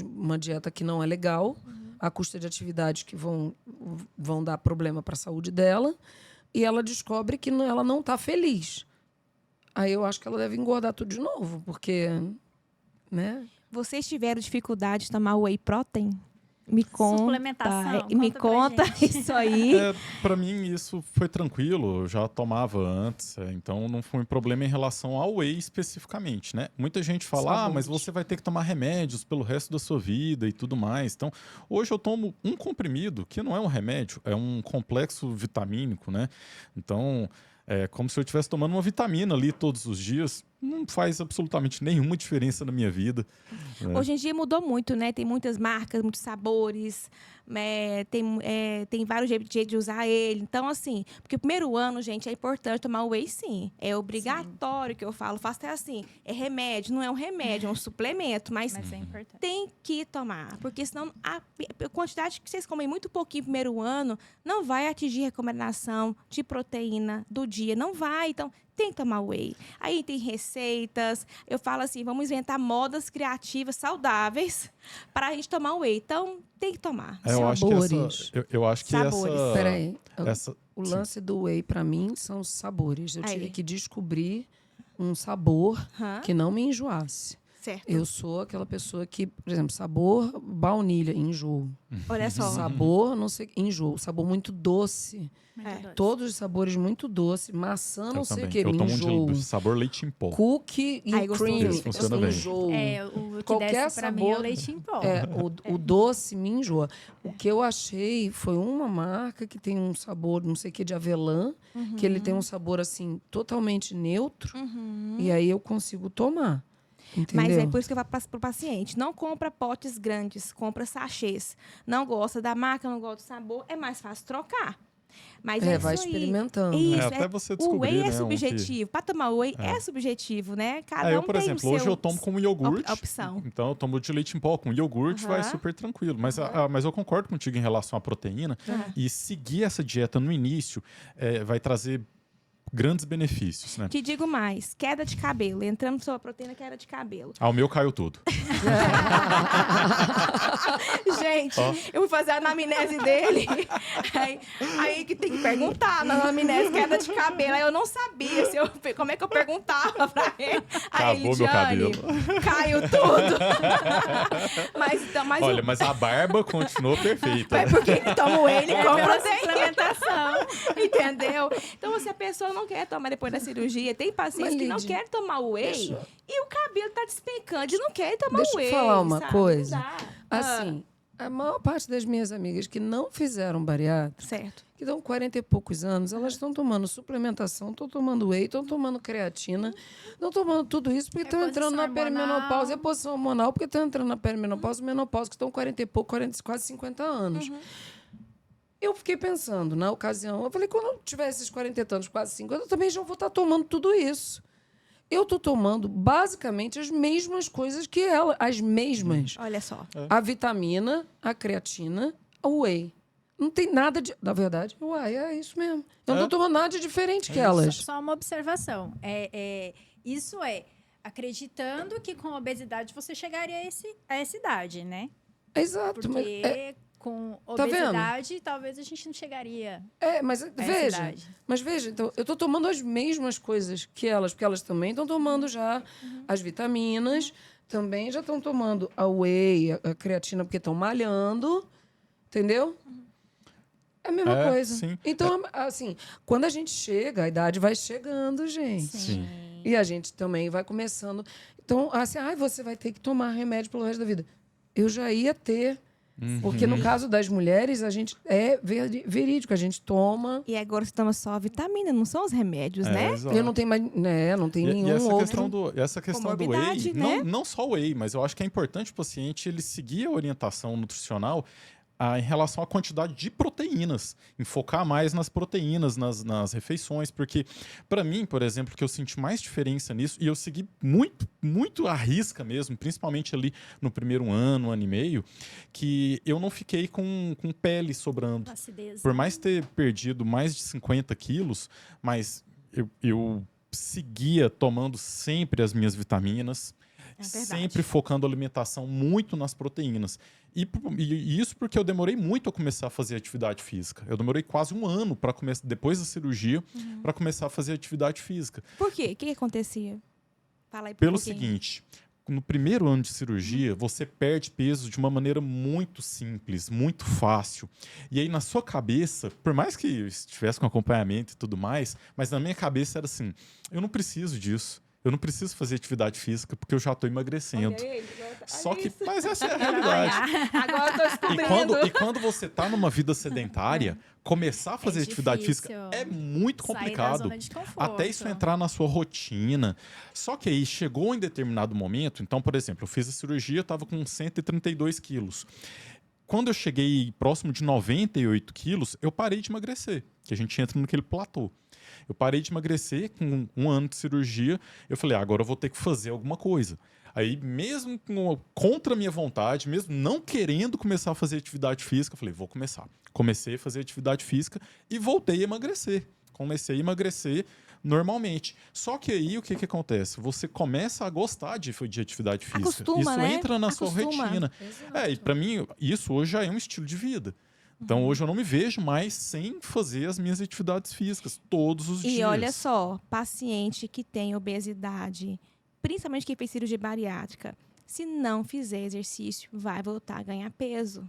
uma dieta que não é legal, à custa de atividades que vão dar problema para a saúde dela, e ela descobre que ela não está feliz. Aí eu acho que ela deve engordar tudo de novo, porque... né? Vocês tiveram dificuldade de tomar whey protein? Me conta. Suplementação. Me conta isso aí. Para mim, isso foi tranquilo. Eu já tomava antes. Então, não foi um problema em relação ao whey especificamente, né? Muita gente fala, mas você vai ter que tomar remédios pelo resto da sua vida e tudo mais. Então, hoje eu tomo um comprimido, que não é um remédio, é um complexo vitamínico, né? Então, é como se eu estivesse tomando uma vitamina ali todos os dias. Não faz absolutamente nenhuma diferença na minha vida. Hoje em dia mudou muito, né? Tem muitas marcas, muitos sabores, tem vários jeitos de usar ele. Então, assim, porque o primeiro ano, gente, é importante tomar o whey, sim. É obrigatório, que eu falo. Faço até assim, é remédio, não é um remédio, é um suplemento, mas é importante. Tem que tomar. Porque senão a quantidade que vocês comem muito pouquinho no primeiro ano não vai atingir a recomendação de proteína do dia. Não vai. Então, tem que tomar whey. Aí tem receitas. Eu falo assim, vamos inventar modas criativas, saudáveis, para a gente tomar whey. Então, tem que tomar. Sabores. Eu acho que Sabores. essa... Peraí. O sim. lance do whey, para mim, são os sabores. Eu tive que descobrir um sabor que não me enjoasse. Certo. Eu sou aquela pessoa que, por exemplo, sabor baunilha, enjoo. Olha só. Sabor, não sei, enjoo. Sabor muito doce. Muito doce. Todos os sabores muito doce. Maçã, não sei o que, Eu me tomo enjoo. de sabor leite em pó. Cookie e cream, Isso funciona bem. enjoo. O que Qualquer desce pra sabor, mim é o leite em pó. O doce me enjoa. O que eu achei foi uma marca que tem um sabor, não sei o que, de avelã, que ele tem um sabor, assim, totalmente neutro. E aí eu consigo tomar. Entendeu? Mas é por isso que eu falo para o paciente. Não compra potes grandes, compra sachês. Não gosta da marca, não gosta do sabor, é mais fácil trocar. Mas vai isso experimentando. Isso, até você o descobrir, whey né, é subjetivo. Para tomar whey é subjetivo, né? Cada eu, um por tem exemplo, o hoje seu eu tomo com iogurte. opção. Então, eu tomo de leite em pó com iogurte, vai super tranquilo. Mas eu concordo contigo em relação à proteína. E seguir essa dieta no início vai trazer grandes benefícios, né? Te digo mais, queda de cabelo. Entramos sobre a proteína, queda de cabelo. O meu caiu tudo. Gente, eu fui fazer a anamnese dele. Aí que tem que perguntar na anamnese, queda de cabelo. Aí eu não sabia como é que eu perguntava pra ele. Aí Acabou meu cabelo. Caiu tudo. Olha, mas a barba continuou perfeita. É porque ele toma o ele com proteína. Suplementação. Entendeu? Então, se a pessoa não quer tomar depois da cirurgia, tem pacientes que não querem tomar o whey e o cabelo tá despencando e não quer tomar o whey. Deixa eu falar uma coisa. Não dá. Assim, A maior parte das minhas amigas que não fizeram bariátrica, Certo. que estão 40 e poucos anos, elas estão tomando suplementação, estão tomando whey, estão tomando creatina, estão tomando tudo isso porque estão entrando na perimenopausa. É posição hormonal porque estão entrando na perimenopausa, menopausa, que estão 40 e pouco, 40, quase 50 anos. Eu fiquei pensando, na ocasião, eu falei, quando eu tiver esses 40 e tantos, quase 50, eu também já vou estar tomando tudo isso. Eu estou tomando, basicamente, as mesmas coisas que ela. As mesmas. Olha só. A vitamina, a creatina, o whey. Não tem nada de... Na verdade, uai, é isso mesmo. Eu não estou tomando nada de diferente que elas. Só uma observação. Isso é acreditando que com obesidade você chegaria a essa idade, né? Exato. Porque com obesidade, talvez a gente não chegaria mas a veja. essa idade. Mas veja, então, eu estou tomando as mesmas coisas que elas, porque elas também estão tomando já as vitaminas, também já estão tomando a whey, a creatina, porque estão malhando, entendeu? É a mesma coisa. Sim. Então, assim, quando a gente chega, a idade vai chegando, gente. Sim. E a gente também vai começando. Então, assim, você vai ter que tomar remédio pelo resto da vida. Eu já ia ter. Porque no caso das mulheres, a gente é verídico, a gente toma. E agora você toma só a vitamina, não são os remédios, né? Exato. Eu não tenho mais, não tem nenhum Essa questão do whey, Comorbidade, né? não só o whey, mas eu acho que é importante o paciente ele seguir a orientação nutricional em relação à quantidade de proteínas, em focar mais nas proteínas, nas refeições, porque para mim, por exemplo, que eu senti mais diferença nisso, e eu segui muito à risca mesmo, principalmente ali no primeiro ano e meio, que eu não fiquei com pele sobrando. Acidez. Por mais ter perdido mais de 50 quilos, mas eu seguia tomando sempre as minhas vitaminas, sempre focando a alimentação muito nas proteínas. E isso porque eu demorei muito a começar a fazer atividade física. Eu demorei quase um ano para começar, depois da cirurgia, para começar a fazer atividade física. Por quê? O que acontecia? Fala aí Pelo seguinte, no primeiro ano de cirurgia, você perde peso de uma maneira muito simples, muito fácil. E aí, na sua cabeça, por mais que eu estivesse com acompanhamento e tudo mais, mas na minha cabeça era assim, eu não preciso disso. Eu não preciso fazer atividade física porque eu já estou emagrecendo. Só que, mas essa é a realidade. Agora eu tô descobrindo. E quando você está numa vida sedentária, começar a fazer atividade física é muito complicado. Sair da zona de conforto. Até isso entrar na sua rotina. Só que aí chegou em determinado momento, então, por exemplo, eu fiz a cirurgia, eu estava com 132 quilos. Quando eu cheguei próximo de 98 quilos, eu parei de emagrecer, que a gente entra naquele platô. Eu parei de emagrecer com um ano de cirurgia. Eu falei, agora eu vou ter que fazer alguma coisa. Aí, mesmo contra a minha vontade, mesmo não querendo começar a fazer atividade física, eu falei, vou começar. Comecei a fazer atividade física e voltei a emagrecer. Comecei a emagrecer normalmente. Só que aí, o que acontece? Você começa a gostar de atividade física. Acostuma, isso né? entra na sua rotina. E para mim, isso hoje já é um estilo de vida. Então, hoje eu não me vejo mais sem fazer as minhas atividades físicas todos os dias. E olha só, paciente que tem obesidade, principalmente quem fez cirurgia bariátrica, se não fizer exercício, vai voltar a ganhar peso.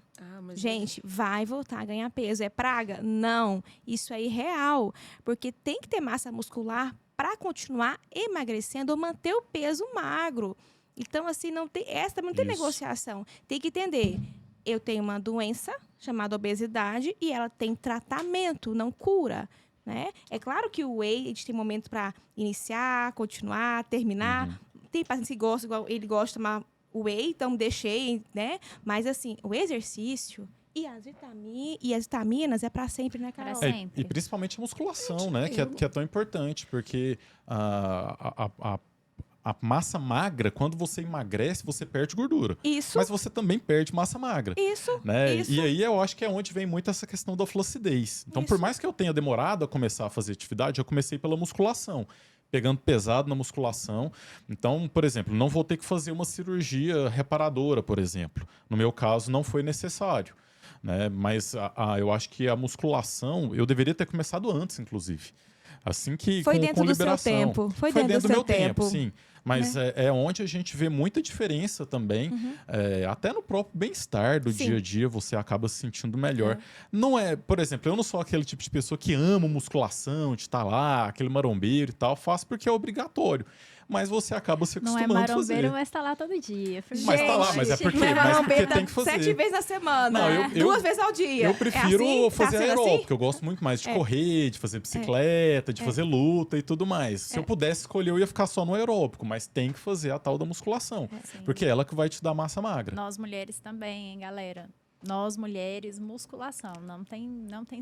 Gente, vai voltar a ganhar peso. É praga? Não. Isso é irreal. Porque tem que ter massa muscular para continuar emagrecendo ou manter o peso magro. Então, assim, essa também não tem negociação. Tem que entender. Eu tenho uma doença chamada obesidade e ela tem tratamento, não cura, né? É claro que o whey, a gente tem momentos para iniciar, continuar, terminar. Tem pacientes que gostam, igual ele gosta de tomar whey, então deixei, né? Mas, assim, o exercício e as vitaminas é para sempre, né, Carol? Pra sempre. E principalmente a musculação, né? Que é tão importante, porque a massa magra, quando você emagrece, você perde gordura. Isso. Mas você também perde massa magra. Isso. Né? Isso. E aí eu acho que é onde vem muito essa questão da flacidez. Então, por mais que eu tenha demorado a começar a fazer atividade, eu comecei pela musculação. Pegando pesado na musculação. Então, por exemplo, não vou ter que fazer uma cirurgia reparadora, por exemplo. No meu caso, não foi necessário. Né? Mas eu acho que a musculação, eu deveria ter começado antes, inclusive. Assim que foi com dentro do liberação. seu tempo. Foi dentro do seu meu tempo, tempo, sim. Mas é onde a gente vê muita diferença também. Até no próprio bem-estar do dia a dia, você acaba se sentindo melhor. Não é, por exemplo, eu não sou aquele tipo de pessoa que ama musculação, de estar lá, aquele marombeiro e tal. Faço porque é obrigatório. mas você acaba se Não é acostumando a fazer. marombeiro, mas tá lá todo dia. Mas tá lá, mas é porque, Não é mas porque marombeira tem que fazer. 7 vezes na semana, Não, eu- 2 vezes ao dia. Eu prefiro assim? fazer Tá sendo aeróbico, assim? eu gosto muito mais de correr, de fazer bicicleta, de fazer luta e tudo mais. Se eu pudesse escolher, eu ia ficar só no aeróbico, mas tem que fazer a tal da musculação, Sim. porque é ela que vai te dar massa magra. Nós mulheres também, hein, galera? Nós mulheres, musculação. Não tem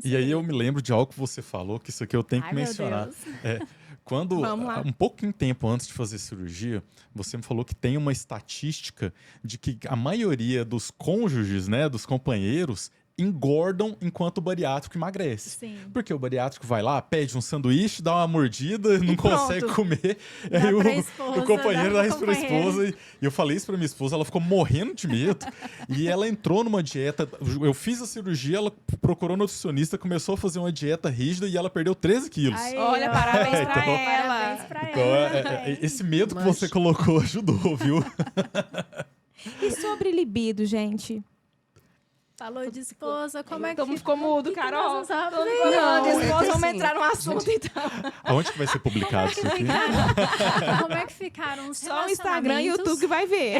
E aí eu segredo. me lembro de algo que você falou, que isso aqui eu tenho que Ai, meu mencionar. Deus. Quando, Vamos lá. um pouquinho tempo antes de fazer cirurgia, você me falou que tem uma estatística de que a maioria dos cônjuges, né, dos companheiros, engordam enquanto o bariátrico emagrece. Sim. Porque o bariátrico vai lá, pede um sanduíche, dá uma mordida, não consegue comer. Dá Aí pra esposa, o companheiro dá dá pro isso pra companheiro. esposa. E eu falei isso pra minha esposa, ela ficou morrendo de medo. E ela entrou numa dieta. Eu fiz a cirurgia, ela procurou nutricionista, começou a fazer uma dieta rígida e ela perdeu 13 quilos. Aí, Olha, ó. parabéns pra Então- ela. Parabéns pra Então, ela. esse medo que Mas- você colocou ajudou, viu? E sobre libido, gente? Falou de esposa, como é que Todo mundo ficou mudo, que Carol. nós vamos Todo mundo fazer? ficou Não, mudo. é que Esposa, vamos assim, entrar no assunto, então. Aonde que vai ser publicado isso aqui? Como é que ficaram os Só o Instagram e o relacionamentos? YouTube que vai ver.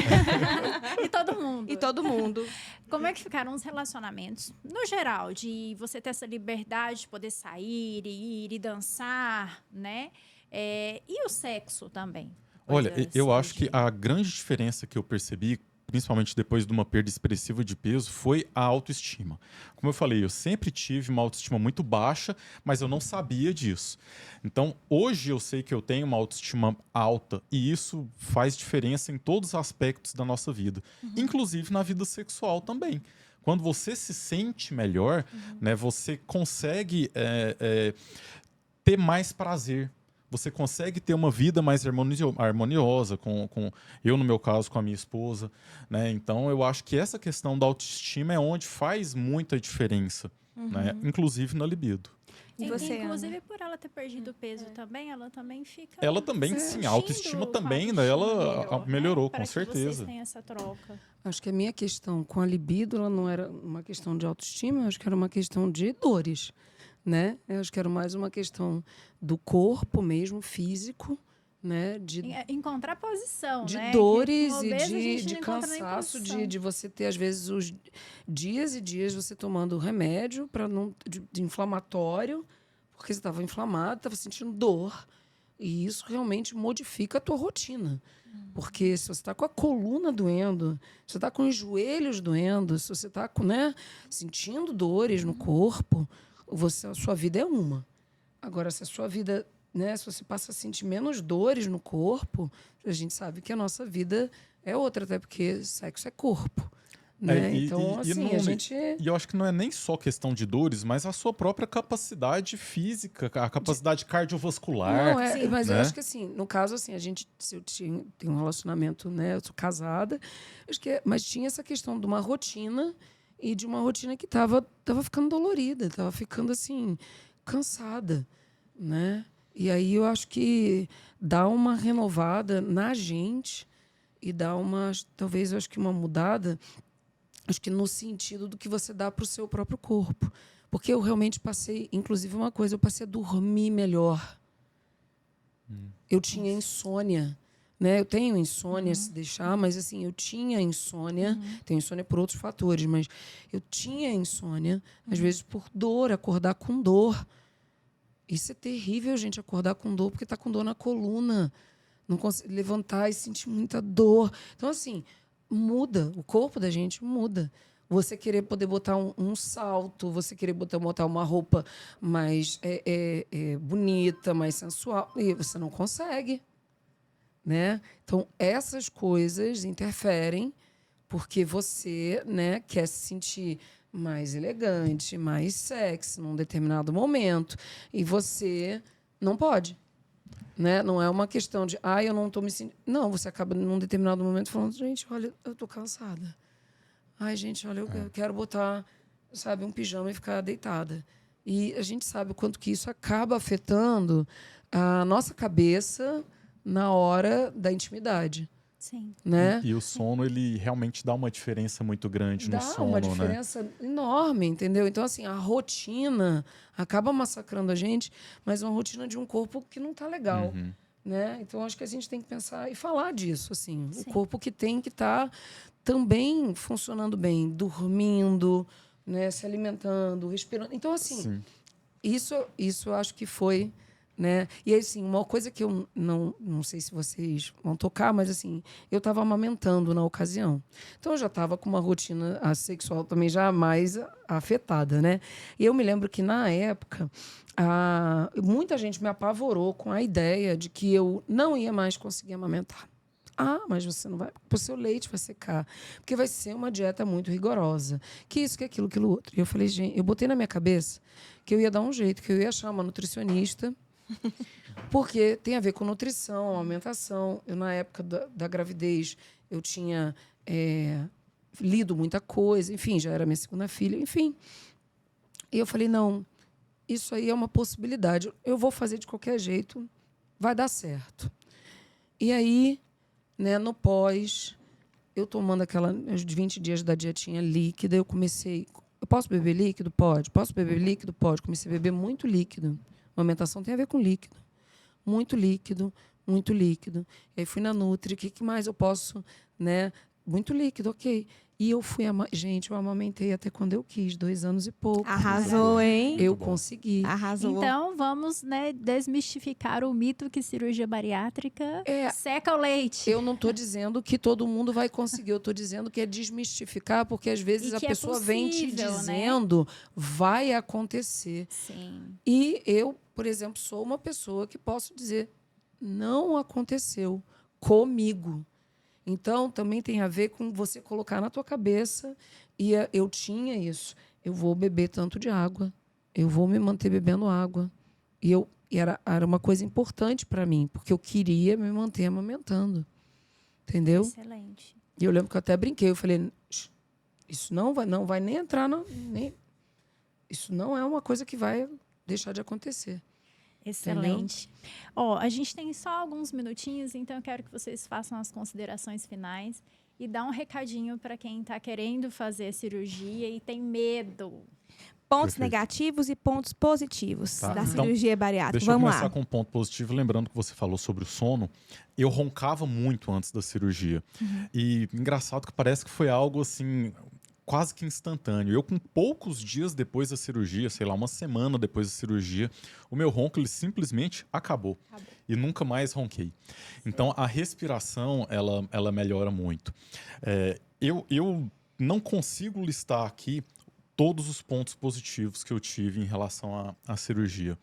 E todo mundo. E todo mundo. Como é que ficaram os relacionamentos, no geral, de você ter essa liberdade de poder sair e ir e dançar, né? E o sexo também. Olha, Coisa eu assim acho que de- a grande diferença que eu percebi, principalmente depois de uma perda expressiva de peso, foi a autoestima. Como eu falei, eu sempre tive uma autoestima muito baixa, mas eu não sabia disso. Então, hoje eu sei que eu tenho uma autoestima alta e isso faz diferença em todos os aspectos da nossa vida, inclusive na vida sexual também. Quando você se sente melhor, né, você consegue ter mais prazer. Você consegue ter uma vida mais harmoniosa com eu, no meu caso, com a minha esposa, né? Então, eu acho que essa questão da autoestima é onde faz muita diferença, né? Inclusive na libido. E você, Inclusive, por ela ter perdido peso também, ela também fica... Ela também, sim, sentindo a autoestima com a também, autoestima né? Ela melhor, melhorou, né? Para com que certeza. vocês tenham essa troca. Acho que a minha questão com a libido, ela não era uma questão de autoestima, eu acho que era uma questão de dores, né? Eu acho que era mais uma questão do corpo mesmo, físico, né? Em contraposição, De né? dores Que com e obeso a gente de não encontra nem cansaço, posição. de você ter, às vezes, os dias e dias você tomando remédio para não de inflamatório, porque você estava inflamado, estava sentindo dor. E isso realmente modifica a tua rotina. Porque se você está com a coluna doendo, se você está com os joelhos doendo, se você está né, sentindo dores no corpo, a sua vida é uma. Agora, se a sua vida, né, se você passa a sentir menos dores no corpo, a gente sabe que a nossa vida é outra, até porque sexo é corpo. Né? Então, assim, não- a gente... E eu acho que não é nem só questão de dores, mas a sua própria capacidade física, a capacidade cardiovascular. Não, Sim. mas eu né? acho que assim, no caso, assim, se eu tenho um relacionamento, né? Eu sou casada, acho que mas tinha essa questão de uma rotina e de uma rotina que tava ficando dolorida, tava ficando assim, cansada, né? E aí eu acho que dá uma renovada na gente e dá talvez eu acho que uma mudada, acho que no sentido do que você dá para o seu próprio corpo. Porque eu realmente passei, inclusive uma coisa, eu passei a dormir melhor. Eu tinha insônia, né? Eu tenho insônia se deixar, mas assim, eu tinha insônia, tenho insônia por outros fatores, mas eu tinha insônia, às vezes por dor, acordar com dor. Isso é terrível, gente, acordar com dor, porque está com dor na coluna. Não consegue levantar e sentir muita dor. Então, assim, muda, o corpo da gente muda. Você querer poder botar um salto, você querer botar uma roupa mais bonita, mais sensual, e você não consegue, né? Então, essas coisas interferem porque você, né, quer se sentir mais elegante, mais sexy num determinado momento, e você não pode. Né? Não é uma questão de, eu não estou me sentindo... Não, você acaba num determinado momento falando, gente, olha, eu estou cansada. Ai, gente, olha, eu quero botar, sabe, um pijama e ficar deitada. E a gente sabe o quanto que isso acaba afetando a nossa cabeça na hora da intimidade. Sim. Né? E o sono, ele realmente dá uma diferença muito grande Dá no sono, uma né? diferença enorme, entendeu? Então, assim, a rotina acaba massacrando a gente, mas uma rotina de um corpo que não está legal. né? Então, acho que a gente tem que pensar e falar disso, assim. Sim. O corpo que tem que estar também funcionando bem, dormindo, né? Se alimentando, respirando. Então, assim, isso eu acho que foi... Né? E assim, uma coisa que eu não sei se vocês vão tocar, mas assim, eu estava amamentando na ocasião. Então eu já estava com uma rotina sexual também já mais afetada, né? E eu me lembro que na época muita gente me apavorou com a ideia de que eu não ia mais conseguir amamentar. Ah, mas você não vai, porque o seu leite vai secar, porque vai ser uma dieta muito rigorosa, que isso, que aquilo, aquilo outro. E eu falei, gente, eu botei na minha cabeça que eu ia dar um jeito, que eu ia achar uma nutricionista. Porque tem a ver com nutrição, alimentação. Eu, na época da gravidez, eu tinha lido muita coisa. Enfim, já era minha segunda filha. Enfim. E eu falei, não, isso aí é uma possibilidade. Eu vou fazer de qualquer jeito. Vai dar certo. E aí, né, no pós, eu tomando os 20 dias da dietinha líquida, eu comecei... Eu posso beber líquido? Pode. Posso beber líquido? Pode. Comecei a beber muito líquido. Amamentação tem a ver com líquido. Muito líquido, muito líquido. E aí fui na Nutri, o que mais eu posso, né? Muito líquido, ok. E eu fui, gente, eu amamentei até quando eu quis, 2 anos e pouco. Arrasou, hein? Eu consegui. Arrasou. Então, vamos, né, desmistificar o mito que cirurgia bariátrica seca o leite. Eu não estou dizendo que todo mundo vai conseguir, eu estou dizendo que é desmistificar, porque às vezes a pessoa vem te dizendo, né? Vai acontecer. Sim. E eu, por exemplo, sou uma pessoa que posso dizer, não aconteceu comigo. Então, também tem a ver com você colocar na tua cabeça, e eu tinha isso, eu vou beber tanto de água, eu vou me manter bebendo água. E era uma coisa importante para mim, porque eu queria me manter amamentando. Entendeu? Excelente. E eu lembro que eu até brinquei, eu falei, isso não vai nem entrar, isso não é uma coisa que vai deixar de acontecer. Excelente. A gente tem só alguns minutinhos, então eu quero que vocês façam as considerações finais e dá um recadinho para quem está querendo fazer cirurgia e tem medo. Pontos negativos e pontos positivos da cirurgia bariátrica. Deixa eu começar com um ponto positivo, lembrando que você falou sobre o sono. Eu roncava muito antes da cirurgia. E engraçado que parece que foi algo assim... quase que instantâneo. Eu, com poucos dias depois da cirurgia, sei lá, uma semana depois da cirurgia, o meu ronco ele simplesmente acabou. E nunca mais ronquei. Então, a respiração, ela melhora muito. Eu não consigo listar aqui todos os pontos positivos que eu tive em relação à cirurgia.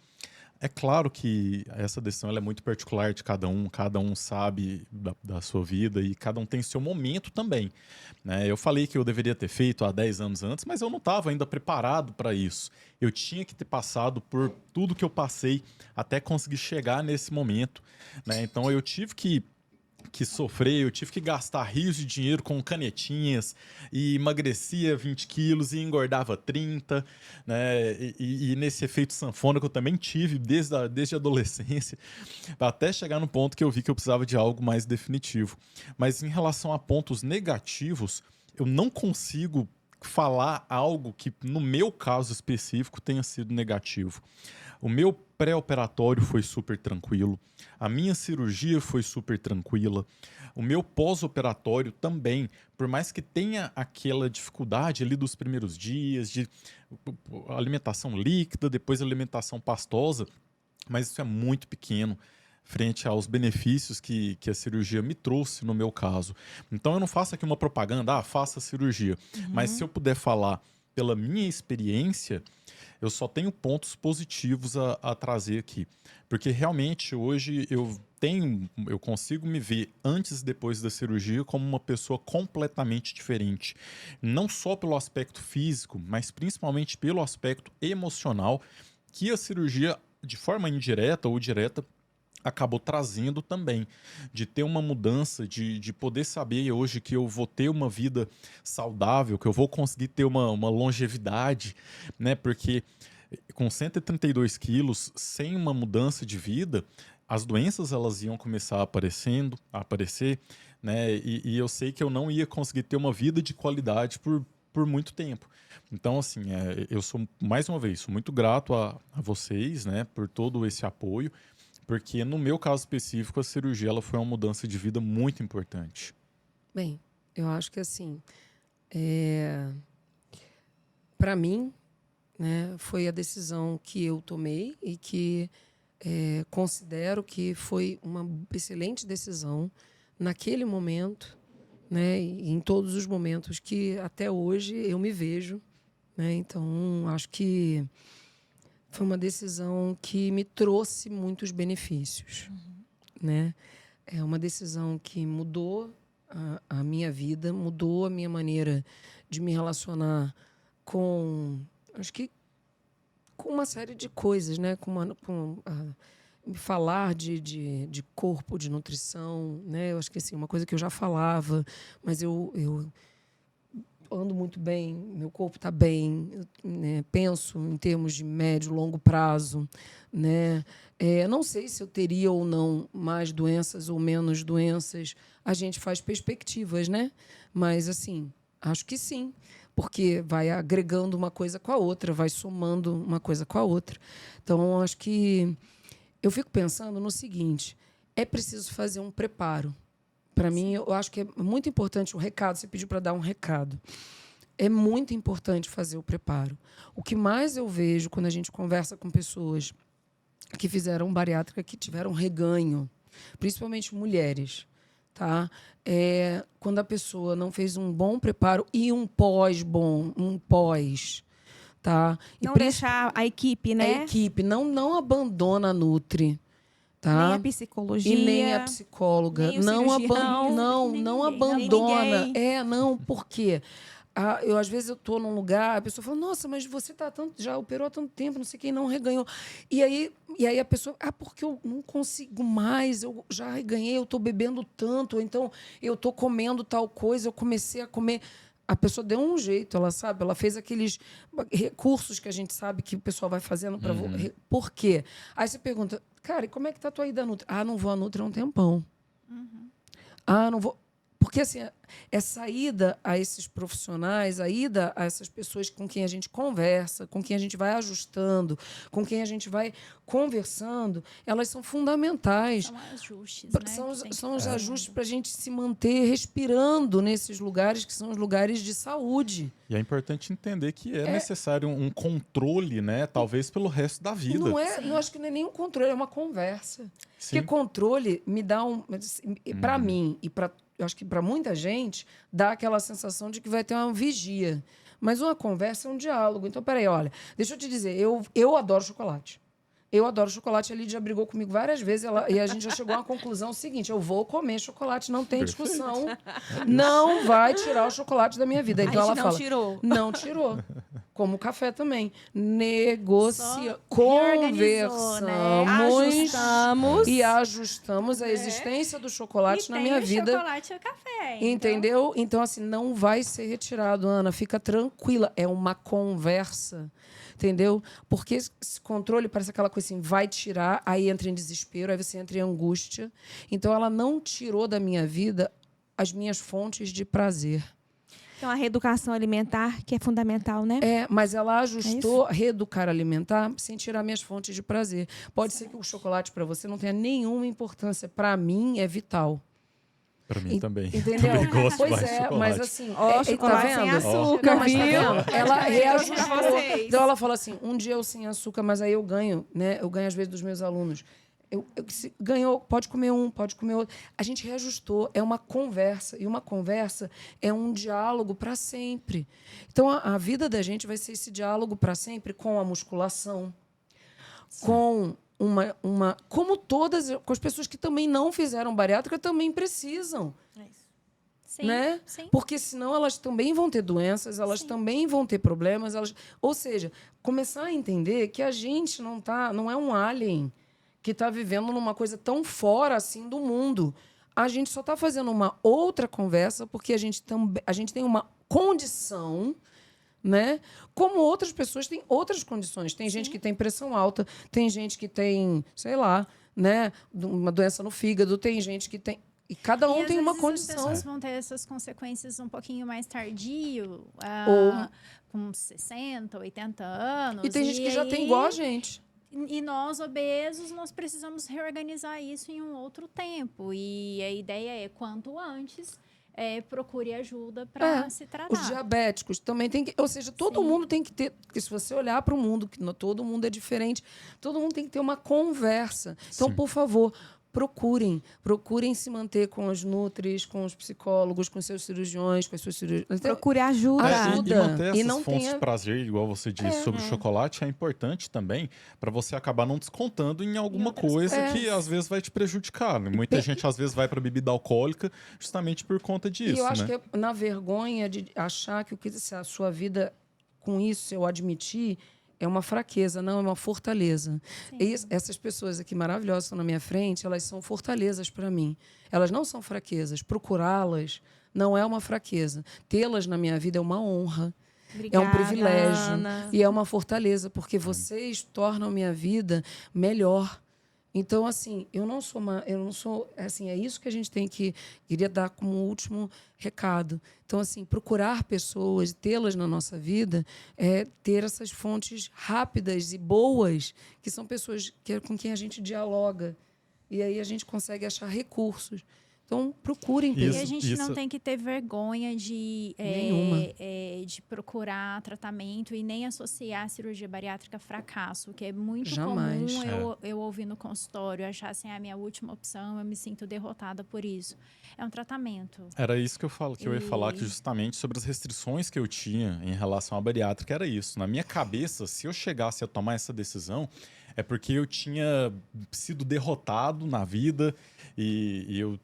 É claro que essa decisão ela é muito particular de cada um sabe da sua vida e cada um tem seu momento também. Né? Eu falei que eu deveria ter feito há 10 anos antes, mas eu não estava ainda preparado para isso. Eu tinha que ter passado por tudo que eu passei até conseguir chegar nesse momento. Né? Então eu tive que sofrer, eu tive que gastar rios de dinheiro com canetinhas e emagrecia 20 quilos e engordava 30, né? E nesse efeito sanfona que eu também tive desde a adolescência, até chegar no ponto que eu vi que eu precisava de algo mais definitivo. Mas em relação a pontos negativos, eu não consigo falar algo que, no meu caso específico, tenha sido negativo. O meu pré-operatório foi super tranquilo, a minha cirurgia foi super tranquila, o meu pós-operatório também, por mais que tenha aquela dificuldade ali dos primeiros dias, de alimentação líquida, depois alimentação pastosa, mas isso é muito pequeno frente aos benefícios que a cirurgia me trouxe no meu caso. Então eu não faço aqui uma propaganda, faça a cirurgia, mas se eu puder falar pela minha experiência, eu só tenho pontos positivos a trazer aqui. Porque realmente hoje eu consigo me ver antes e depois da cirurgia como uma pessoa completamente diferente. Não só pelo aspecto físico, mas principalmente pelo aspecto emocional que a cirurgia, de forma indireta ou direta, acabou trazendo também, de ter uma mudança, de poder saber hoje que eu vou ter uma vida saudável, que eu vou conseguir ter uma longevidade, né? Porque com 132 quilos, sem uma mudança de vida, as doenças elas iam começar a aparecer, né? E eu sei que eu não ia conseguir ter uma vida de qualidade por muito tempo. Então, assim, eu sou, mais uma vez, sou muito grato a vocês, né, por todo esse apoio, Porque no meu caso específico, a cirurgia ela foi uma mudança de vida muito importante. Bem, eu acho que assim, para mim, né, foi a decisão que eu tomei e que considero que foi uma excelente decisão naquele momento, né, e em todos os momentos que até hoje eu me vejo, né? Então, acho que foi uma decisão que me trouxe muitos benefícios, né? É uma decisão que mudou a minha vida, mudou a minha maneira de me relacionar com, acho que com uma série de coisas, né? Falar de corpo, de nutrição, né? Eu acho que assim, uma coisa que eu já falava, mas eu ando muito bem, meu corpo está bem, né? Penso em termos de médio, longo prazo, né? Não sei se eu teria ou não mais doenças ou menos doenças. A gente faz perspectivas, né? Mas assim, acho que sim, porque vai agregando uma coisa com a outra, vai somando uma coisa com a outra. Então, acho que eu fico pensando no seguinte: é preciso fazer um preparo. Para mim, eu acho que é muito importante o recado. Você pediu para dar um recado. É muito importante fazer o preparo. O que mais eu vejo quando a gente conversa com pessoas que fizeram bariátrica, que tiveram reganho, principalmente mulheres, tá? Quando a pessoa não fez um bom preparo e um pós-bom, tá? Não deixar a equipe, né? A equipe não abandona a Nutri. Tá? Nem a psicologia. E nem a psicóloga. Nem o não cirurgião, abandona. ninguém. Não, por quê? Às vezes eu estou num lugar, a pessoa fala, nossa, mas você já operou há tanto tempo, não sei quem não reganhou. E aí a pessoa, porque eu não consigo mais, eu já reganhei, eu estou bebendo tanto, ou então eu estou comendo tal coisa, eu comecei a comer. A pessoa deu um jeito, ela fez aqueles recursos que a gente sabe que o pessoal vai fazendo para... Por quê? Aí você pergunta, cara, e como é que tá a tua ida à Nutri? Não vou à Nutri há um tempão. Não vou... Porque, assim, essa ida a esses profissionais, a ida a essas pessoas com quem a gente conversa, com quem a gente vai ajustando, com quem a gente vai conversando, elas são fundamentais. São ajustes, né? São os ajustes para a gente se manter respirando nesses lugares que são os lugares de saúde. E é importante entender que é necessário um controle, né? Talvez pelo resto da vida. Eu acho que não é nem um controle, é uma conversa. Sim. Porque controle me dá para mim e eu acho que para muita gente dá aquela sensação de que vai ter uma vigia. Mas uma conversa é um diálogo. Então, peraí, olha, deixa eu te dizer, eu adoro chocolate. Eu adoro chocolate. A Lídia já brigou comigo várias vezes e a gente já chegou à conclusão seguinte: eu vou comer chocolate, não tem discussão. Não vai tirar o chocolate da minha vida. Então ela fala. Não tirou. Como o café também. Conversamos, né? E ajustamos a existência do chocolate na minha vida. O chocolate e o café. Entendeu? Então, assim, não vai ser retirado, Ana. Fica tranquila. É uma conversa. Entendeu? Porque esse controle parece aquela coisa assim, vai tirar, aí entra em desespero, aí você entra em angústia. Então, ela não tirou da minha vida as minhas fontes de prazer. Então, a reeducação alimentar, que é fundamental, né? Mas ela ajustou reeducar alimentar sem tirar minhas fontes de prazer. Pode ser que o chocolate para você não tenha nenhuma importância. Para mim, é vital. Para mim também. Entendeu? Também gosto Pois mais de chocolate. Mas assim, chocolate tá sem vendo? açúcar, Não, mas tá viu? vendo? Ela reajustou. vocês. Então ela fala assim, um dia eu sem açúcar, mas aí eu ganho, né? Eu ganho às vezes dos meus alunos. Se ganhou, pode comer um, pode comer outro. A gente reajustou, é uma conversa. E uma conversa é um diálogo para sempre. Então a vida da gente vai ser esse diálogo para sempre com a musculação, com com as pessoas que também não fizeram bariátrica também precisam. Sim, né? sim. Porque senão elas também vão ter doenças, elas também vão ter problemas. Ou seja, começar a entender que a gente não é um alien que está vivendo numa coisa tão fora assim do mundo. A gente só está fazendo uma outra conversa porque a gente tem uma condição, né? Como outras pessoas têm outras condições. Tem gente que tem pressão alta, tem gente que tem, sei lá, né, uma doença no fígado, tem gente que tem... E cada um tem uma condição. As pessoas vão ter essas consequências um pouquinho mais tardio, com 60, 80 anos. E tem gente que já tem igual a gente. E nós, obesos, nós precisamos reorganizar isso em um outro tempo. E a ideia é, quanto antes, procure ajuda para se tratar. Os diabéticos também tem que... Ou seja, todo mundo tem que ter... Porque se você olhar para o mundo, que todo mundo é diferente, todo mundo tem que ter uma conversa. Então, por favor, procurem se manter com as nutris, com os psicólogos, com seus cirurgiões, com as suas cirurgiões. Procure ajuda. E manter essas não fontes tenha... de prazer, igual você disse sobre o chocolate, é importante também para você acabar não descontando em alguma coisa que às vezes vai te prejudicar. Né? Muita gente às vezes vai para bebida alcoólica justamente por conta disso. E eu acho que na vergonha de achar que a sua vida com isso, se eu admitir, é uma fraqueza, não, é uma fortaleza. E essas pessoas aqui maravilhosas que estão na minha frente, elas são fortalezas para mim. Elas não são fraquezas. Procurá-las não é uma fraqueza. Tê-las na minha vida é uma honra. Obrigada, é um privilégio. Ana. E é uma fortaleza, porque vocês tornam a minha vida melhor. Então, assim, eu não sou, assim, é isso que a gente queria dar como último recado. Então, assim, procurar pessoas, tê-las na nossa vida, é ter essas fontes rápidas e boas, que são pessoas com quem a gente dialoga. E aí a gente consegue achar recursos. Então, procurem pessoas. E a gente não tem que ter vergonha de procurar tratamento e nem associar a cirurgia bariátrica a fracasso, que é muito Jamais. comum eu ouvir no consultório, achar assim, a minha última opção, eu me sinto derrotada por isso. É um tratamento. Era isso que eu ia falar, que justamente sobre as restrições que eu tinha em relação à bariátrica, era isso. Na minha cabeça, se eu chegasse a tomar essa decisão, é porque eu tinha sido derrotado na vida e eu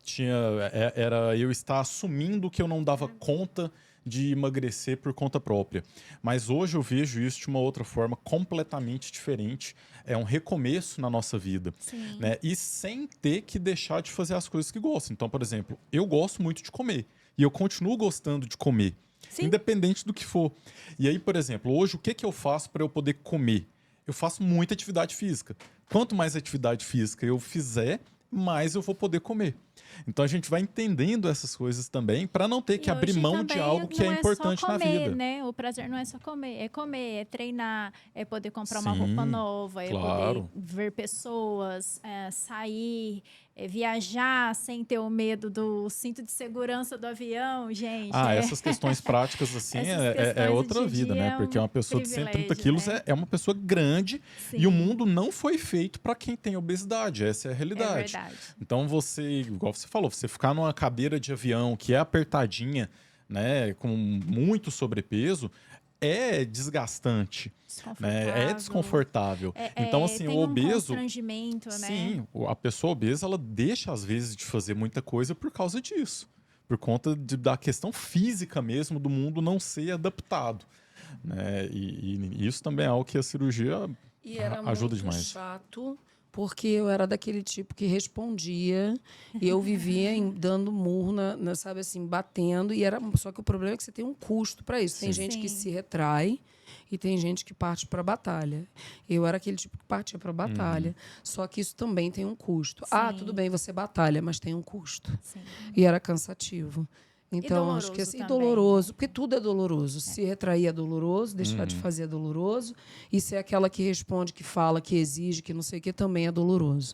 estar assumindo que eu não dava conta de emagrecer por conta própria. Mas hoje eu vejo isso de uma outra forma completamente diferente. É um recomeço na nossa vida. Né? E sem ter que deixar de fazer as coisas que gosto. Então, por exemplo, eu gosto muito de comer. E eu continuo gostando de comer. Independente do que for. E aí, por exemplo, hoje o que eu faço para eu poder comer? Eu faço muita atividade física. Quanto mais atividade física eu fizer, mais eu vou poder comer. Então a gente vai entendendo essas coisas também para não ter que abrir mão de algo que é importante na vida. Né? O prazer não é só comer, é treinar, é poder comprar uma roupa nova, é poder ver pessoas, sair, viajar sem ter o medo do cinto de segurança do avião, gente. Essas questões práticas assim é outra vida, né? Porque uma pessoa de 130 quilos é uma pessoa grande e o mundo não foi feito para quem tem obesidade. Essa é a realidade. É verdade. Então igual você falou, você ficar numa cadeira de avião que é apertadinha, né, com muito sobrepeso, é desgastante, né? É desconfortável. Então, assim, o obeso... Constrangimento, né? Sim, a pessoa obesa, ela deixa, às vezes, de fazer muita coisa por causa disso. Por conta da questão física mesmo do mundo não ser adaptado. Né? E isso também é algo que a cirurgia ajuda demais. Era chato, porque eu era daquele tipo que respondia e eu vivia dando murro, sabe assim, batendo. Só que o problema é que você tem um custo para isso. Tem gente que se retrai e tem gente que parte para a batalha. Eu era aquele tipo que partia para a batalha. Só que isso também tem um custo. Tudo bem, você batalha, mas tem um custo. E era cansativo. Então, acho que assim, doloroso, porque tudo é doloroso. Se retrair é doloroso, deixar de fazer é doloroso. E ser aquela que responde, que fala, que exige, que não sei o que, também é doloroso.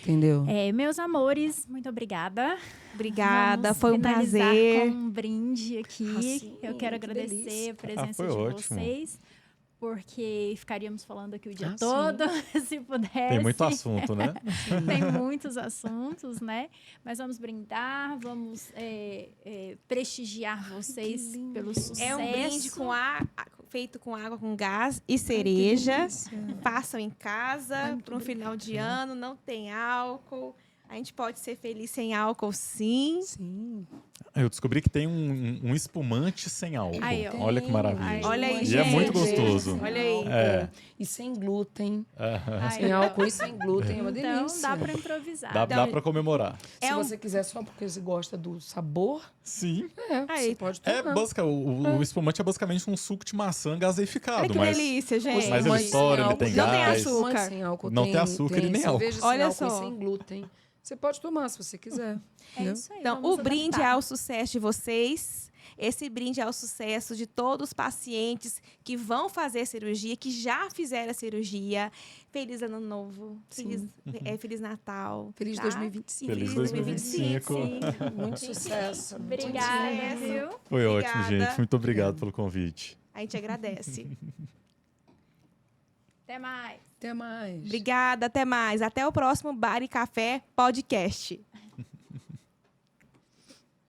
Entendeu? Meus amores, muito obrigada. Obrigada, Vamos foi um prazer. Com um brinde aqui. Eu quero agradecer a presença de vocês. Porque ficaríamos falando aqui o dia todo, se pudesse. Tem muito assunto, né? Tem muitos assuntos, né? Mas vamos brindar, vamos prestigiar vocês pelo sucesso. É um brinde feito com água com gás e cereja. Façam em casa para um final de ano, não tem álcool. A gente pode ser feliz sem álcool, sim. Eu descobri que tem um espumante sem álcool. Olha que maravilha. Olha aí, gente. E é muito gostoso. Olha aí. E sem glúten. Sem álcool e sem glúten. É uma delícia. Então, dá para improvisar. Dá para comemorar. Se você quiser só porque você gosta do sabor... Sim. Você pode tomar. O espumante é basicamente um suco de maçã gaseificado. Olha que delícia, gente. Mas ele estoura, ele tem gás. Não tem açúcar e nem álcool. Olha só. Sem glúten. Você pode tomar se você quiser. É isso aí. Então, o brinde ao sucesso de vocês. Esse brinde é o sucesso de todos os pacientes que vão fazer cirurgia, que já fizeram a cirurgia. Feliz Ano Novo. Feliz Natal. Feliz tá? 2025. Feliz 2025. Muito sucesso. Obrigada, viu? Foi Obrigada. ótimo, gente. Muito obrigado pelo convite. A gente agradece. Até mais. Até mais. Obrigada, até mais. Até o próximo Bar e Café Podcast.